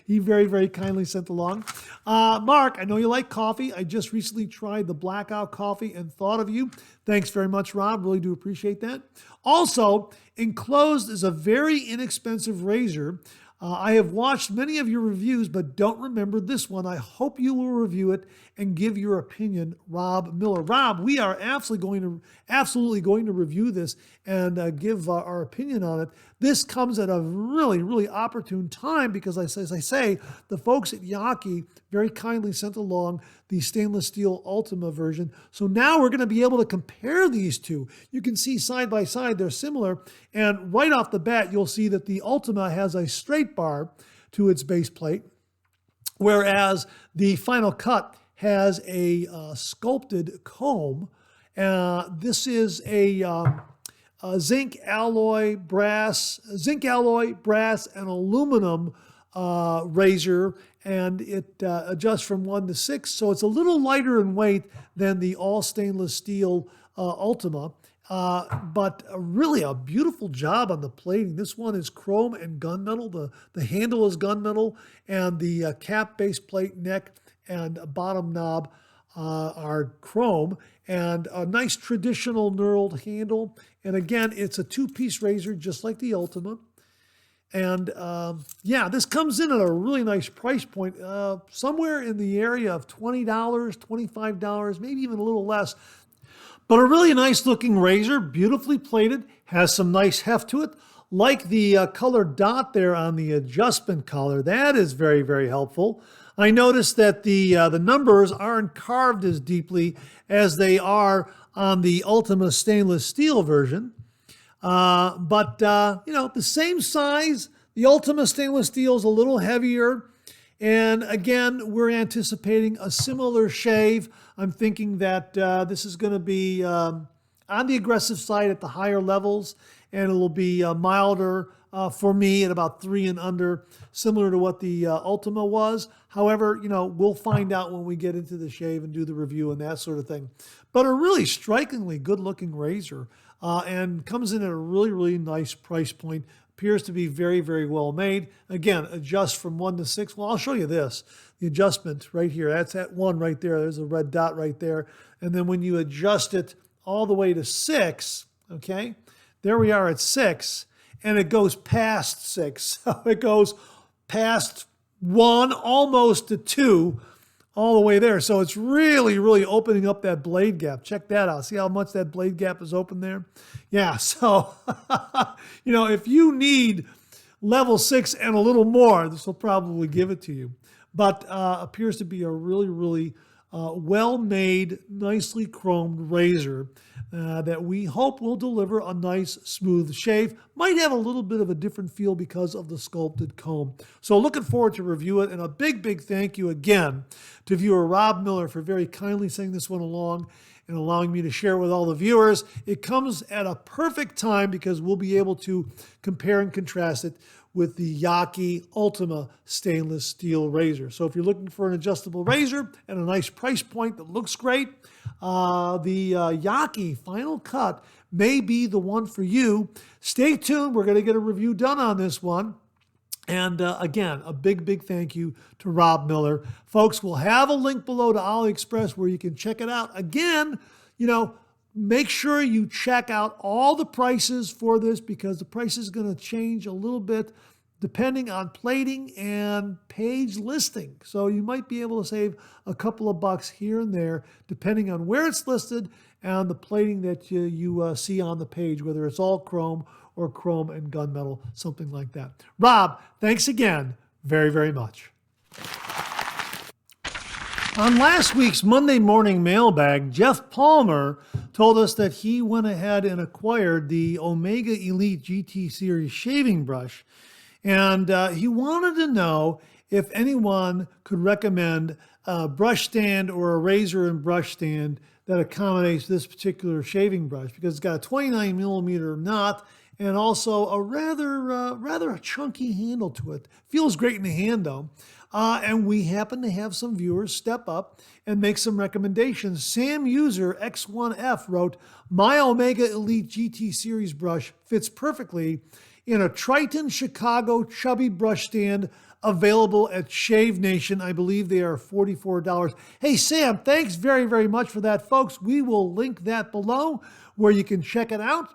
he very kindly sent along. "Mark, I know you like coffee. I just recently tried the blackout coffee and thought of you. Thanks very much, Rob. Really do appreciate that. Also, enclosed is a very inexpensive razor. I have watched many of your reviews, but don't remember this one. I hope you will review it and give your opinion, Rob Miller." Rob, we are absolutely going to review this and give our opinion on it. This comes at a really opportune time because, as I say, the folks at Yaqi very kindly sent along the stainless steel Ultima version. So now we're going to be able to compare these two. You can see side by side they're similar, and right off the bat you'll see that the Ultima has a straight bar to its base plate, whereas the Final Cut has a sculpted comb. This is a zinc alloy, brass, and aluminum razor, and it adjusts from 1 to 6, so it's a little lighter in weight than the all stainless steel Ultima, but really a beautiful job on the plating. This one is chrome and gunmetal. The handle is gunmetal, and the cap, base plate, neck, and bottom knob are chrome, and a nice traditional knurled handle. And again, it's a 2-piece razor just like the Ultima. And yeah, this comes in at a really nice price point, somewhere in the area of $20, $25, maybe even a little less. But a really nice looking razor, beautifully plated, has some nice heft to it. Like the colored dot there on the adjustment collar, that is very helpful. I noticed that the numbers aren't carved as deeply as they are on the Ultima stainless steel version. But you know, the same size. The Ultima stainless steel is a little heavier. And again, we're anticipating a similar shave. I'm thinking that this is going to be on the aggressive side at the higher levels, and it will be milder for me at about 3 and under, similar to what the Ultima was. However, you know, we'll find out when we get into the shave and do the review and that sort of thing. But a really strikingly good-looking razor, and comes in at a really nice price point. Appears to be very well made. Again, adjust from 1 to 6. Well, I'll show you this. The adjustment right here, that's at 1 right there. There's a red dot right there. And then when you adjust it all the way to 6, okay, there we are at 6, and it goes past 6. So it goes past 1, almost to 2, all the way there. So it's really, really opening up that blade gap. Check that out. See how much that blade gap is open there? Yeah, so, if you need level 6 and a little more, this will probably give it to you. But appears to be a really, really well-made, nicely chromed razor that we hope will deliver a nice, smooth shave. Might have a little bit of a different feel because of the sculpted comb. So looking forward to review it. And a big, big thank you again to viewer Rob Miller for very kindly sending this one along and allowing me to share with all the viewers. It comes at a perfect time because we'll be able to compare and contrast it with the Yaqi Ultima stainless steel razor. So if you're looking for an adjustable razor and a nice price point that looks great, the Yaqi Final Cut may be the one for you. Stay tuned. We're going to get a review done on this one. And again, a big, big thank you to Rob Miller. Folks, we'll have a link below to AliExpress where you can check it out. Again, make sure you check out all the prices for this because the price is going to change a little bit depending on plating and page listing. So you might be able to save a couple of bucks here and there depending on where it's listed and the plating that you see on the page, whether it's all chrome or chrome and gunmetal, something like that. Rob, thanks again very, very much. On last week's Monday Morning Mailbag, Jeff Palmer told us that he went ahead and acquired the Omega Elite GT Series shaving brush, and he wanted to know if anyone could recommend a brush stand or a razor and brush stand that accommodates this particular shaving brush because it's got a 29 millimeter knot and also a rather chunky handle to it. Feels great in the hand though. And we happen to have some viewers step up and make some recommendations. Sam User X1F wrote, my Omega Elite GT Series brush fits perfectly in a Triton Chicago chubby brush stand available at Shave Nation. I believe they are $44. Hey, Sam, thanks very, very much for that, folks. We will link that below where you can check it out.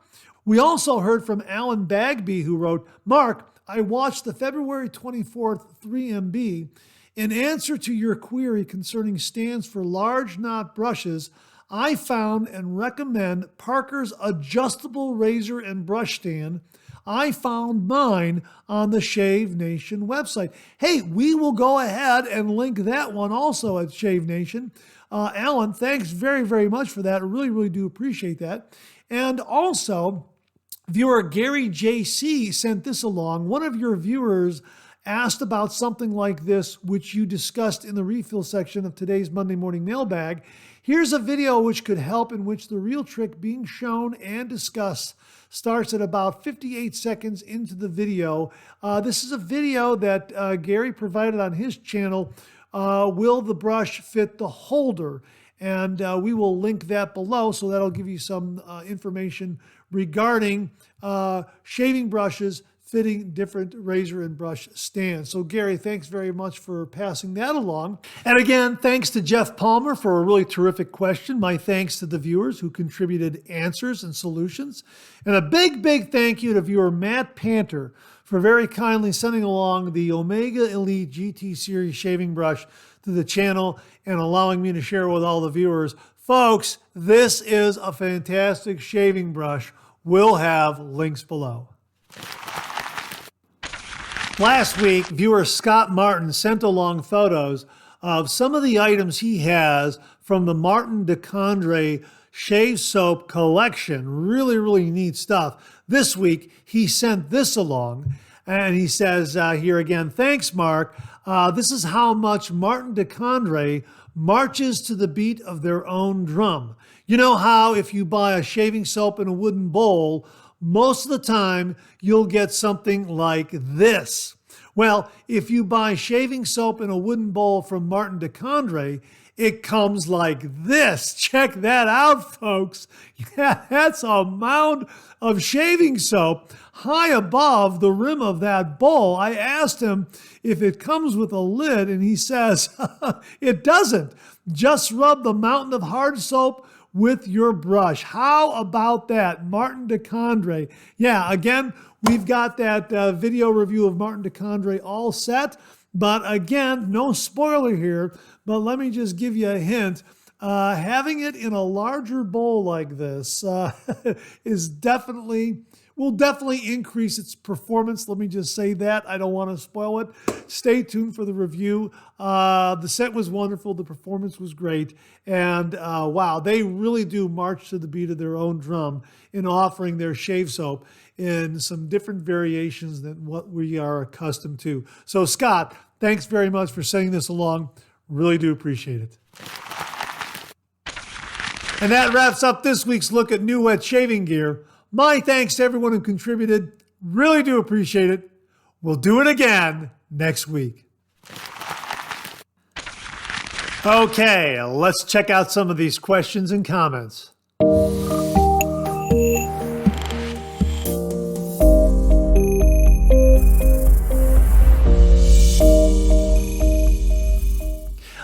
We also heard from Alan Bagby who wrote, Mark, I watched the February 24th 3MB. In answer to your query concerning stands for large knot brushes, I found and recommend Parker's adjustable razor and brush stand. I found mine on the Shave Nation website. Hey, we will go ahead and link that one also at Shave Nation. Alan, thanks very, very much for that. I really, really do appreciate that. And also, viewer Gary JC sent this along. One of your viewers asked about something like this, which you discussed in the refill section of today's Monday Morning Mailbag. Here's a video which could help, in which the real trick being shown and discussed starts at about 58 seconds into the video. This is a video that Gary provided on his channel. Will the brush fit the holder? And we will link that below, so that'll give you some information regarding shaving brushes fitting different razor and brush stands. So Gary, thanks very much for passing that along. And again, thanks to Jeff Palmer for a really terrific question. My thanks to the viewers who contributed answers and solutions. And a big, big thank you to viewer Matt Panter for very kindly sending along the Omega Elite GT Series shaving brush to the channel and allowing me to share with all the viewers. Folks, this is a fantastic shaving brush. We'll have links below. Last week, viewer Scott Martin sent along photos of some of the items he has from the Martin de Candre shave soap collection. Really, really neat stuff. This week, he sent this along, and he says here again, thanks, Mark. This is how much Martin de Candre marches to the beat of their own drum. You know how if you buy a shaving soap in a wooden bowl, most of the time you'll get something like this. Well, if you buy shaving soap in a wooden bowl from Martin de Candre, it comes like this. Check that out, folks. Yeah, that's a mound of shaving soap high above the rim of that bowl. I asked him if it comes with a lid, and he says it doesn't. Just rub the mountain of hard soap with your brush. How about that, Martin de Candre? Yeah, again, we've got that video review of Martin de Candre all set. But again, no spoiler here, but let me just give you a hint. Having it in a larger bowl like this will definitely increase its performance. Let me just say that. I don't want to spoil it. Stay tuned for the review. The set was wonderful. The performance was great. And wow, they really do march to the beat of their own drum in offering their shave soap in some different variations than what we are accustomed to. So Scott, thanks very much for sending this along. Really do appreciate it. And that wraps up this week's look at new wet shaving gear. My thanks to everyone who contributed. Really do appreciate it. We'll do it again next week. Okay, let's check out some of these questions and comments.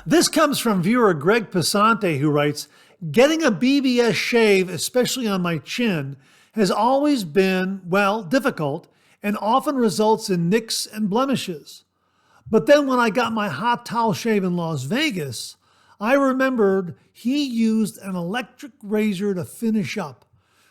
This comes from viewer Greg Passante, who writes, "Getting a BBS shave, especially on my chin, has always been, well, difficult and often results in nicks and blemishes. But then when I got my hot towel shave in Las Vegas, I remembered he used an electric razor to finish up.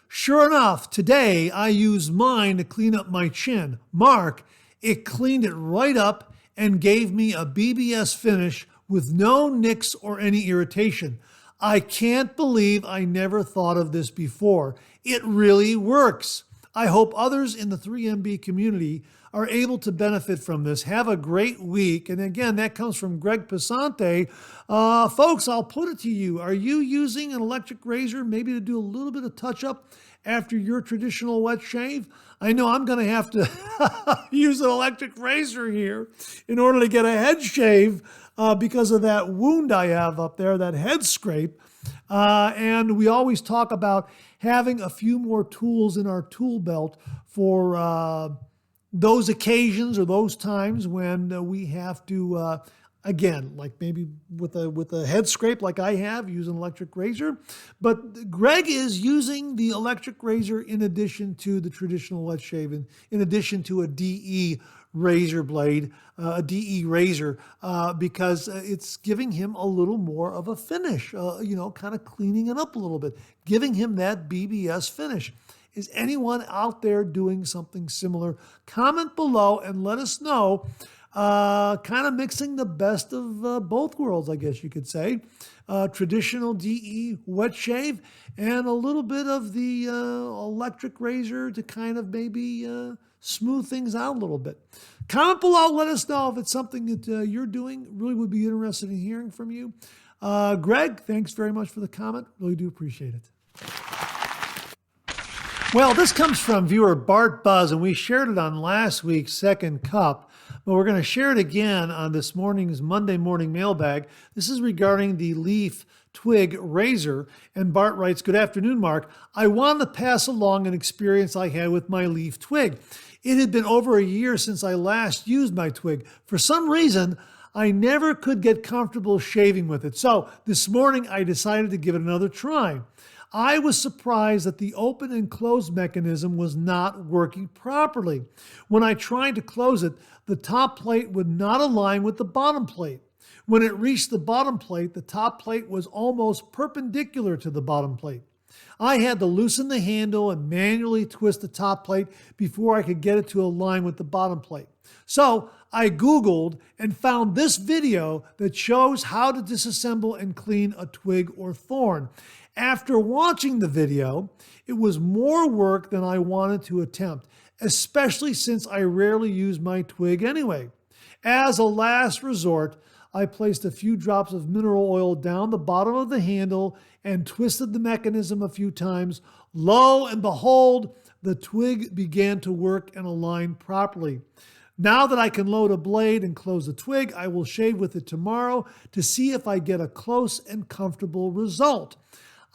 Sure enough, today I used mine to clean up my chin. Mark, it cleaned it right up and gave me a BBS finish with no nicks or any irritation. I can't believe I never thought of this before. It really works. I hope others in the 3MB community are able to benefit from this. Have a great week." And again, that comes from Greg Passante. Folks, I'll put it to you. Are you using an electric razor maybe to do a little bit of touch-up after your traditional wet shave? I know I'm going to have to use an electric razor here in order to get a head shave because of that wound I have up there, that head scrape. And we always talk about having a few more tools in our tool belt for those occasions or those times when we have to, again, like maybe with a head scrape like I have, use an electric razor. But Greg is using the electric razor in addition to the traditional wet shave, in addition to a DE razor blade, a DE razor, because it's giving him a little more of a finish, kind of cleaning it up a little bit, giving him that BBS finish. Is anyone out there doing something similar? Comment below and let us know. Kind of mixing the best of both worlds, I guess you could say. Traditional DE wet shave and a little bit of the electric razor to kind of maybe smooth things out a little bit. Comment below, let us know if it's something that you're doing. Really would be interested in hearing from you. Greg, thanks very much for the comment. Really do appreciate it. Well, this comes from viewer Bart Buzz, and we shared it on last week's Second Cup, but we're going to share it again on this morning's Monday Morning Mailbag. This is regarding the Leaf Twig razor, and Bart writes, "Good afternoon, Mark. I wanted to pass along an experience I had with my Leaf Twig. It had been over a year since I last used my Twig. For some reason, I never could get comfortable shaving with it. So this morning, I decided to give it another try. I was surprised that the open and close mechanism was not working properly. When I tried to close it, the top plate would not align with the bottom plate. When it reached the bottom plate, the top plate was almost perpendicular to the bottom plate. I had to loosen the handle and manually twist the top plate before I could get it to align with the bottom plate. So I Googled and found this video that shows how to disassemble and clean a twig or thorn. After watching the video, it was more work than I wanted to attempt, especially since I rarely use my twig anyway. As a last resort, I placed a few drops of mineral oil down the bottom of the handle and twisted the mechanism a few times. Lo and behold, the twig began to work and align properly. Now that I can load a blade and close the twig, I will shave with it tomorrow to see if I get a close and comfortable result.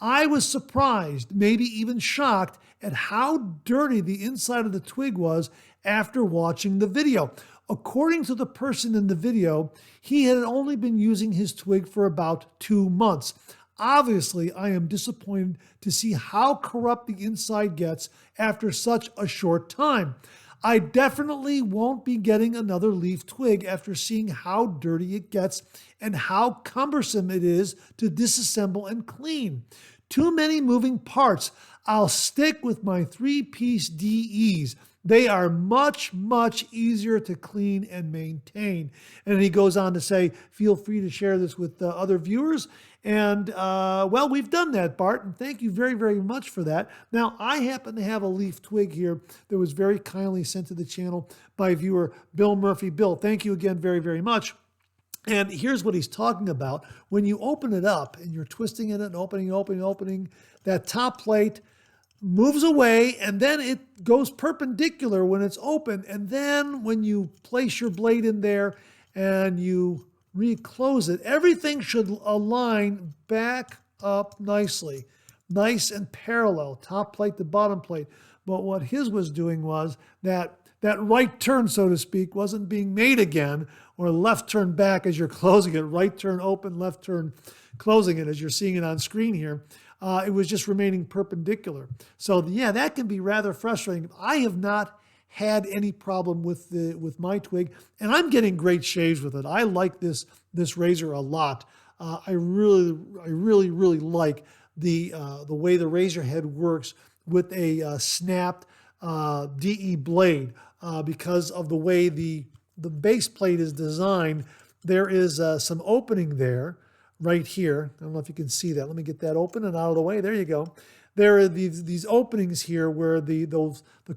I was surprised, maybe even shocked, at how dirty the inside of the twig was after watching the video. According to the person in the video, he had only been using his twig for about 2 months. Obviously, I am disappointed to see how corrupt the inside gets after such a short time. I definitely won't be getting another leaf twig after seeing how dirty it gets and how cumbersome it is to disassemble and clean. Too many moving parts. I'll stick with my 3-piece DEs. They are much, much easier to clean and maintain. And he goes on to say, feel free to share this with other viewers. And, well, we've done that, Bart, and thank you very, very much for that. Now, I happen to have a leaf twig here that was very kindly sent to the channel by viewer Bill Murphy. Bill, thank you again very, very much. And here's what he's talking about. When you open it up and you're twisting it and opening, that top plate moves away, and then it goes perpendicular when it's open. And then when you place your blade in there and you reclose it, everything should align back up nicely, nice and parallel, top plate to bottom plate. But what his was doing was that right turn, so to speak, wasn't being made again, or left turn back as you're closing it, right turn open, left turn closing it as you're seeing it on screen here. It was just remaining perpendicular. So yeah, that can be rather frustrating. I have not had any problem with my twig, and I'm getting great shaves with it. I like this razor a lot. I really like the way the razor head works with a snapped DE blade because of the way the base plate is designed. There is some opening there. Right here. I don't know if you can see that. Let me get that open and out of the way. There you go. There are these openings here where the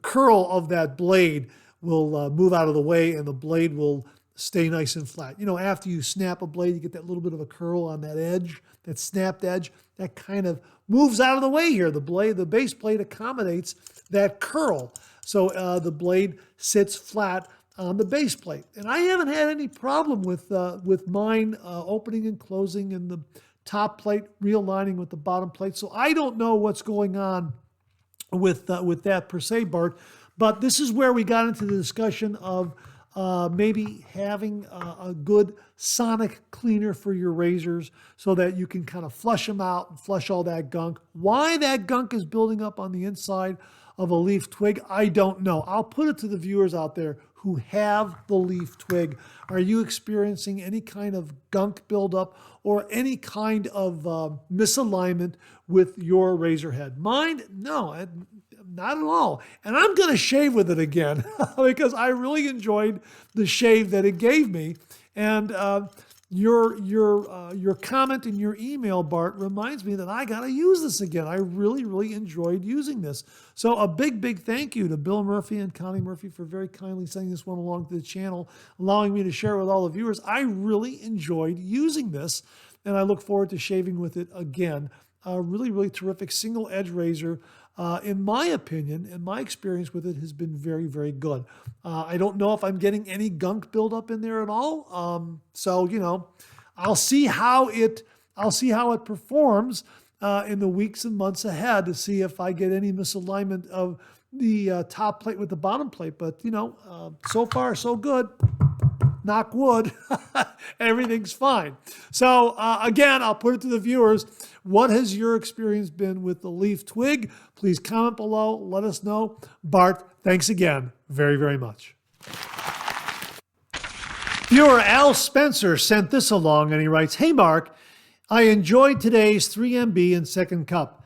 curl of that blade will move out of the way and the blade will stay nice and flat. You know, after you snap a blade, you get that little bit of a curl on that edge, that snapped edge. That kind of moves out of the way here. The base plate accommodates that curl. So the blade sits flat on the base plate. And I haven't had any problem with mine opening and closing and the top plate realigning with the bottom plate. So I don't know what's going on with that per se, Bart. But this is where we got into the discussion of maybe having a good sonic cleaner for your razors so that you can kind of flush them out and flush all that gunk. Why that gunk is building up on the inside of a leaf twig, I don't know. I'll put it to the viewers out there who have the leaf twig. Are you experiencing any kind of gunk buildup or any kind of misalignment with your razor head? Mine, no, not at all. And I'm going to shave with it again because I really enjoyed the shave that it gave me. And your comment in your email, Bart, reminds me that I got to use this again. I really enjoyed using this. So a big thank you to Bill Murphy and Connie Murphy for very kindly sending this one along to the channel, allowing me to share with all the viewers. I really enjoyed using this, and I look forward to shaving with it again. A really terrific single edge razor. In my opinion, and my experience with it has been very good. I don't know if I'm getting any gunk buildup in there at all. So, you know, I'll see how it performs in the weeks and months ahead to see if I get any misalignment of the top plate with the bottom plate. But, you know, so far so good. Knock wood, everything's fine. So again, I'll put it to the viewers. What has your experience been with the leaf twig? Please comment below. Let us know. Bart, thanks again very much. Viewer Al Spencer sent this along and he writes, "Hey Mark, I enjoyed today's 3MB and second cup.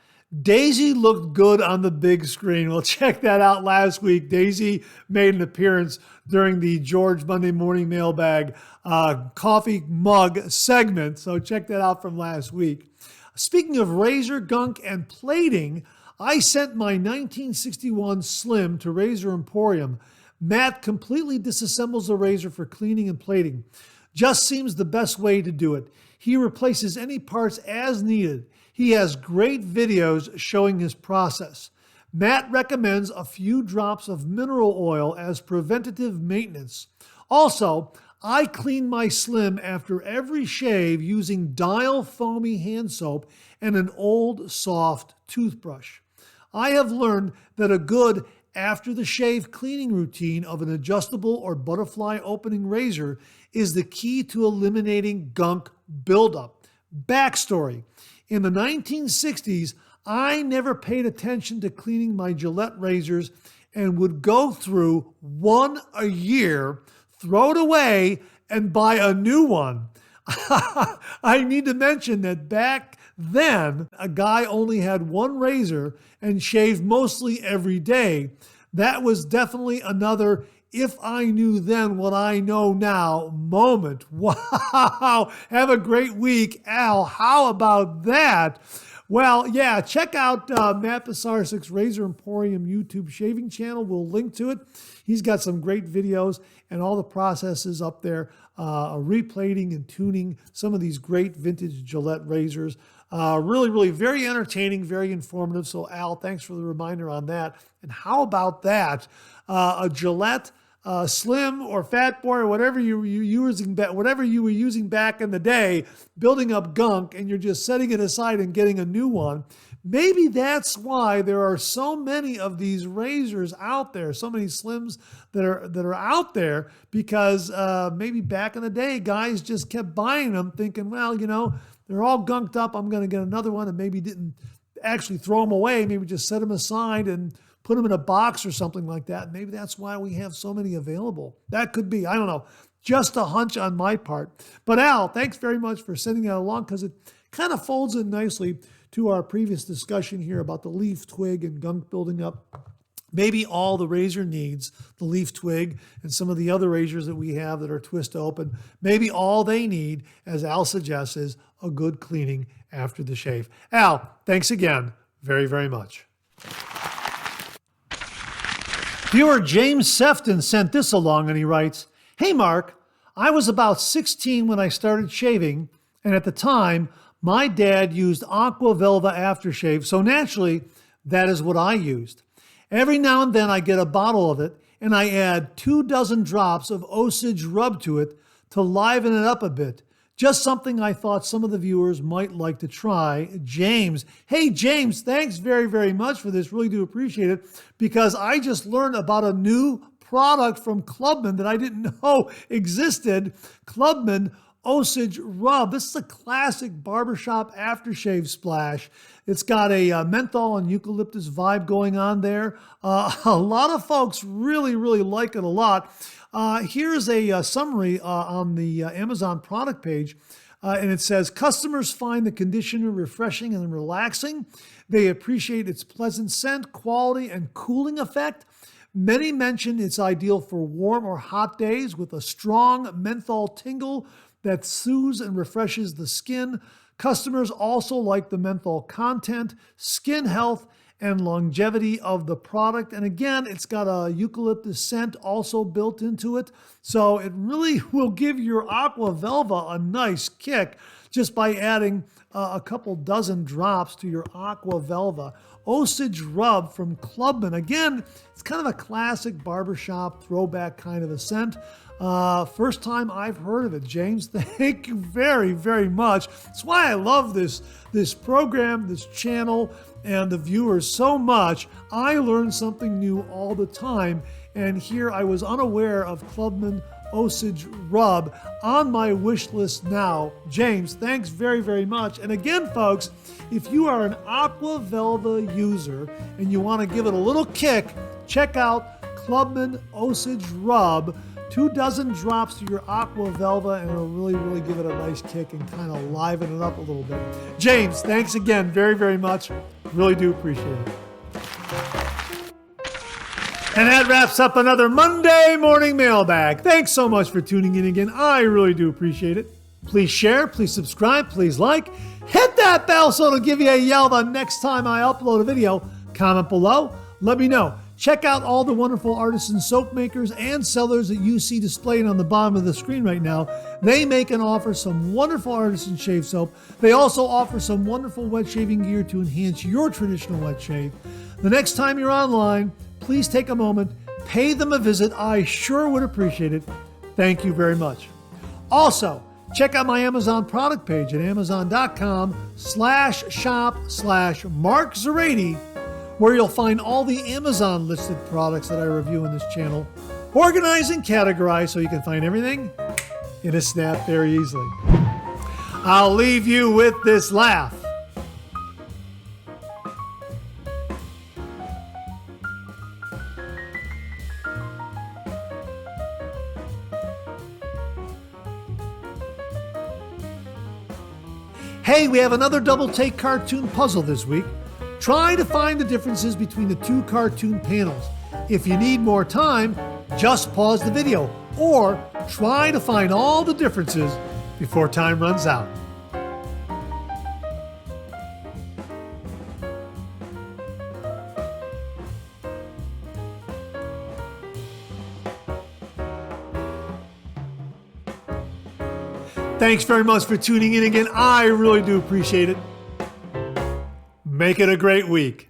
Daisy looked good on the big screen." Well, check that out last week. Daisy made an appearance during the George Monday Morning Mailbag coffee mug segment. So check that out from last week. Speaking of razor gunk and plating, I sent my 1961 Slim to Razor Emporium. Matt completely disassembles the razor for cleaning and plating. Just seems the best way to do it. He replaces any parts as needed. He has great videos showing his process. Matt recommends a few drops of mineral oil as preventative maintenance. Also, I clean my Slim after every shave using Dial Foamy hand soap and an old soft toothbrush. I have learned that a good after the shave cleaning routine of an adjustable or butterfly opening razor is the key to eliminating gunk buildup. Backstory: in the 1960s, I never paid attention to cleaning my Gillette razors and would go through one a year, throw it away, and buy a new one. I need to mention that back then, a guy only had one razor and shaved mostly every day. That was definitely another if I knew then what I know now moment. Wow. Have a great week, Al. How about that? Well, yeah, check out Matt Pisarcik's Razor Emporium YouTube shaving channel. We'll link to it. He's got some great videos and all the processes up there, replating and tuning some of these great vintage Gillette razors. Really, really very entertaining, very informative. So, Al, thanks for the reminder on that. And how about that? A Gillette Slim or Fat Boy or whatever you were using back in the day, building up gunk, and you're just setting it aside and getting a new one. Maybe that's why there are so many of these razors out there, so many Slims that are out there, because maybe back in the day, guys just kept buying them thinking, well, they're all gunked up. I'm going to get another one, and maybe didn't actually throw them away. Maybe just set them aside and put them in a box or something like that. Maybe that's why we have so many available. That could be, I don't know, just a hunch on my part. But Al, thanks very much for sending that along, because it kind of folds in nicely to our previous discussion here about the leaf, twig, and gunk building up. Maybe all the razor needs, the leaf, twig, and some of the other razors that we have that are twist open, maybe all they need, as Al suggests, is a good cleaning after the shave. Al, thanks again very, very much. Viewer James Sefton sent this along, and he writes, "Hey Mark, I was about 16 when I started shaving, and at the time, my dad used Aqua Velva aftershave, so naturally, that is what I used. Every now and then I get a bottle of it, and I add 24 drops of Osage Rub to it to liven it up a bit. Just something I thought some of the viewers might like to try. James." Hey, James, thanks very, very much for this. Really do appreciate it, because I just learned about a new product from Clubman that I didn't know existed. Clubman Osage Rub. This is a classic barbershop aftershave splash. It's got a menthol and eucalyptus vibe going on there. A lot of folks really, really like it a lot. Here's a summary on the Amazon product page, and it says, "Customers find the conditioner refreshing and relaxing. They appreciate its pleasant scent, quality, and cooling effect. Many mention it's ideal for warm or hot days with a strong menthol tingle that soothes and refreshes the skin. Customers also like the menthol content, skin health, and longevity of the product." And again, it's got a eucalyptus scent also built into it. So it really will give your Aqua Velva a nice kick just by adding a couple dozen drops to your Aqua Velva. Osage Rub from Clubman. Again, it's kind of a classic barbershop throwback kind of a scent. First time I've heard of it. James, thank you very, very much. That's why I love this program, this channel, and the viewers so much. I learn something new all the time, and here I was unaware of Clubman Osage Rub on my wish list now. James, thanks very, very much. And again, folks, if you are an Aqua Velva user and you want to give it a little kick, check out Clubman Osage Rub. 24 drops to your Aqua Velva, and it'll really, really give it a nice kick and kind of liven it up a little bit. James, thanks again very, very much. Really do appreciate it. And that wraps up another Monday Morning Mailbag. Thanks so much for tuning in again. I really do appreciate it. Please share, please subscribe, please like. Hit that bell so it'll give you a yell the next time I upload a video. Comment below. Let me know. Check out all the wonderful artisan soap makers and sellers that you see displayed on the bottom of the screen right now. They make and offer some wonderful artisan shave soap. They also offer some wonderful wet shaving gear to enhance your traditional wet shave. The next time you're online, please take a moment, pay them a visit. I sure would appreciate it. Thank you very much. Also, check out my Amazon product page at amazon.com/shop/Mark Zarady, where you'll find all the Amazon listed products that I review in this channel, organized and categorized so you can find everything in a snap very easily. I'll leave you with this laugh. Hey, we have another double take cartoon puzzle this week. Try to find the differences between the two cartoon panels. If you need more time, just pause the video or try to find all the differences before time runs out. Thanks very much for tuning in again. I really do appreciate it. Make it a great week.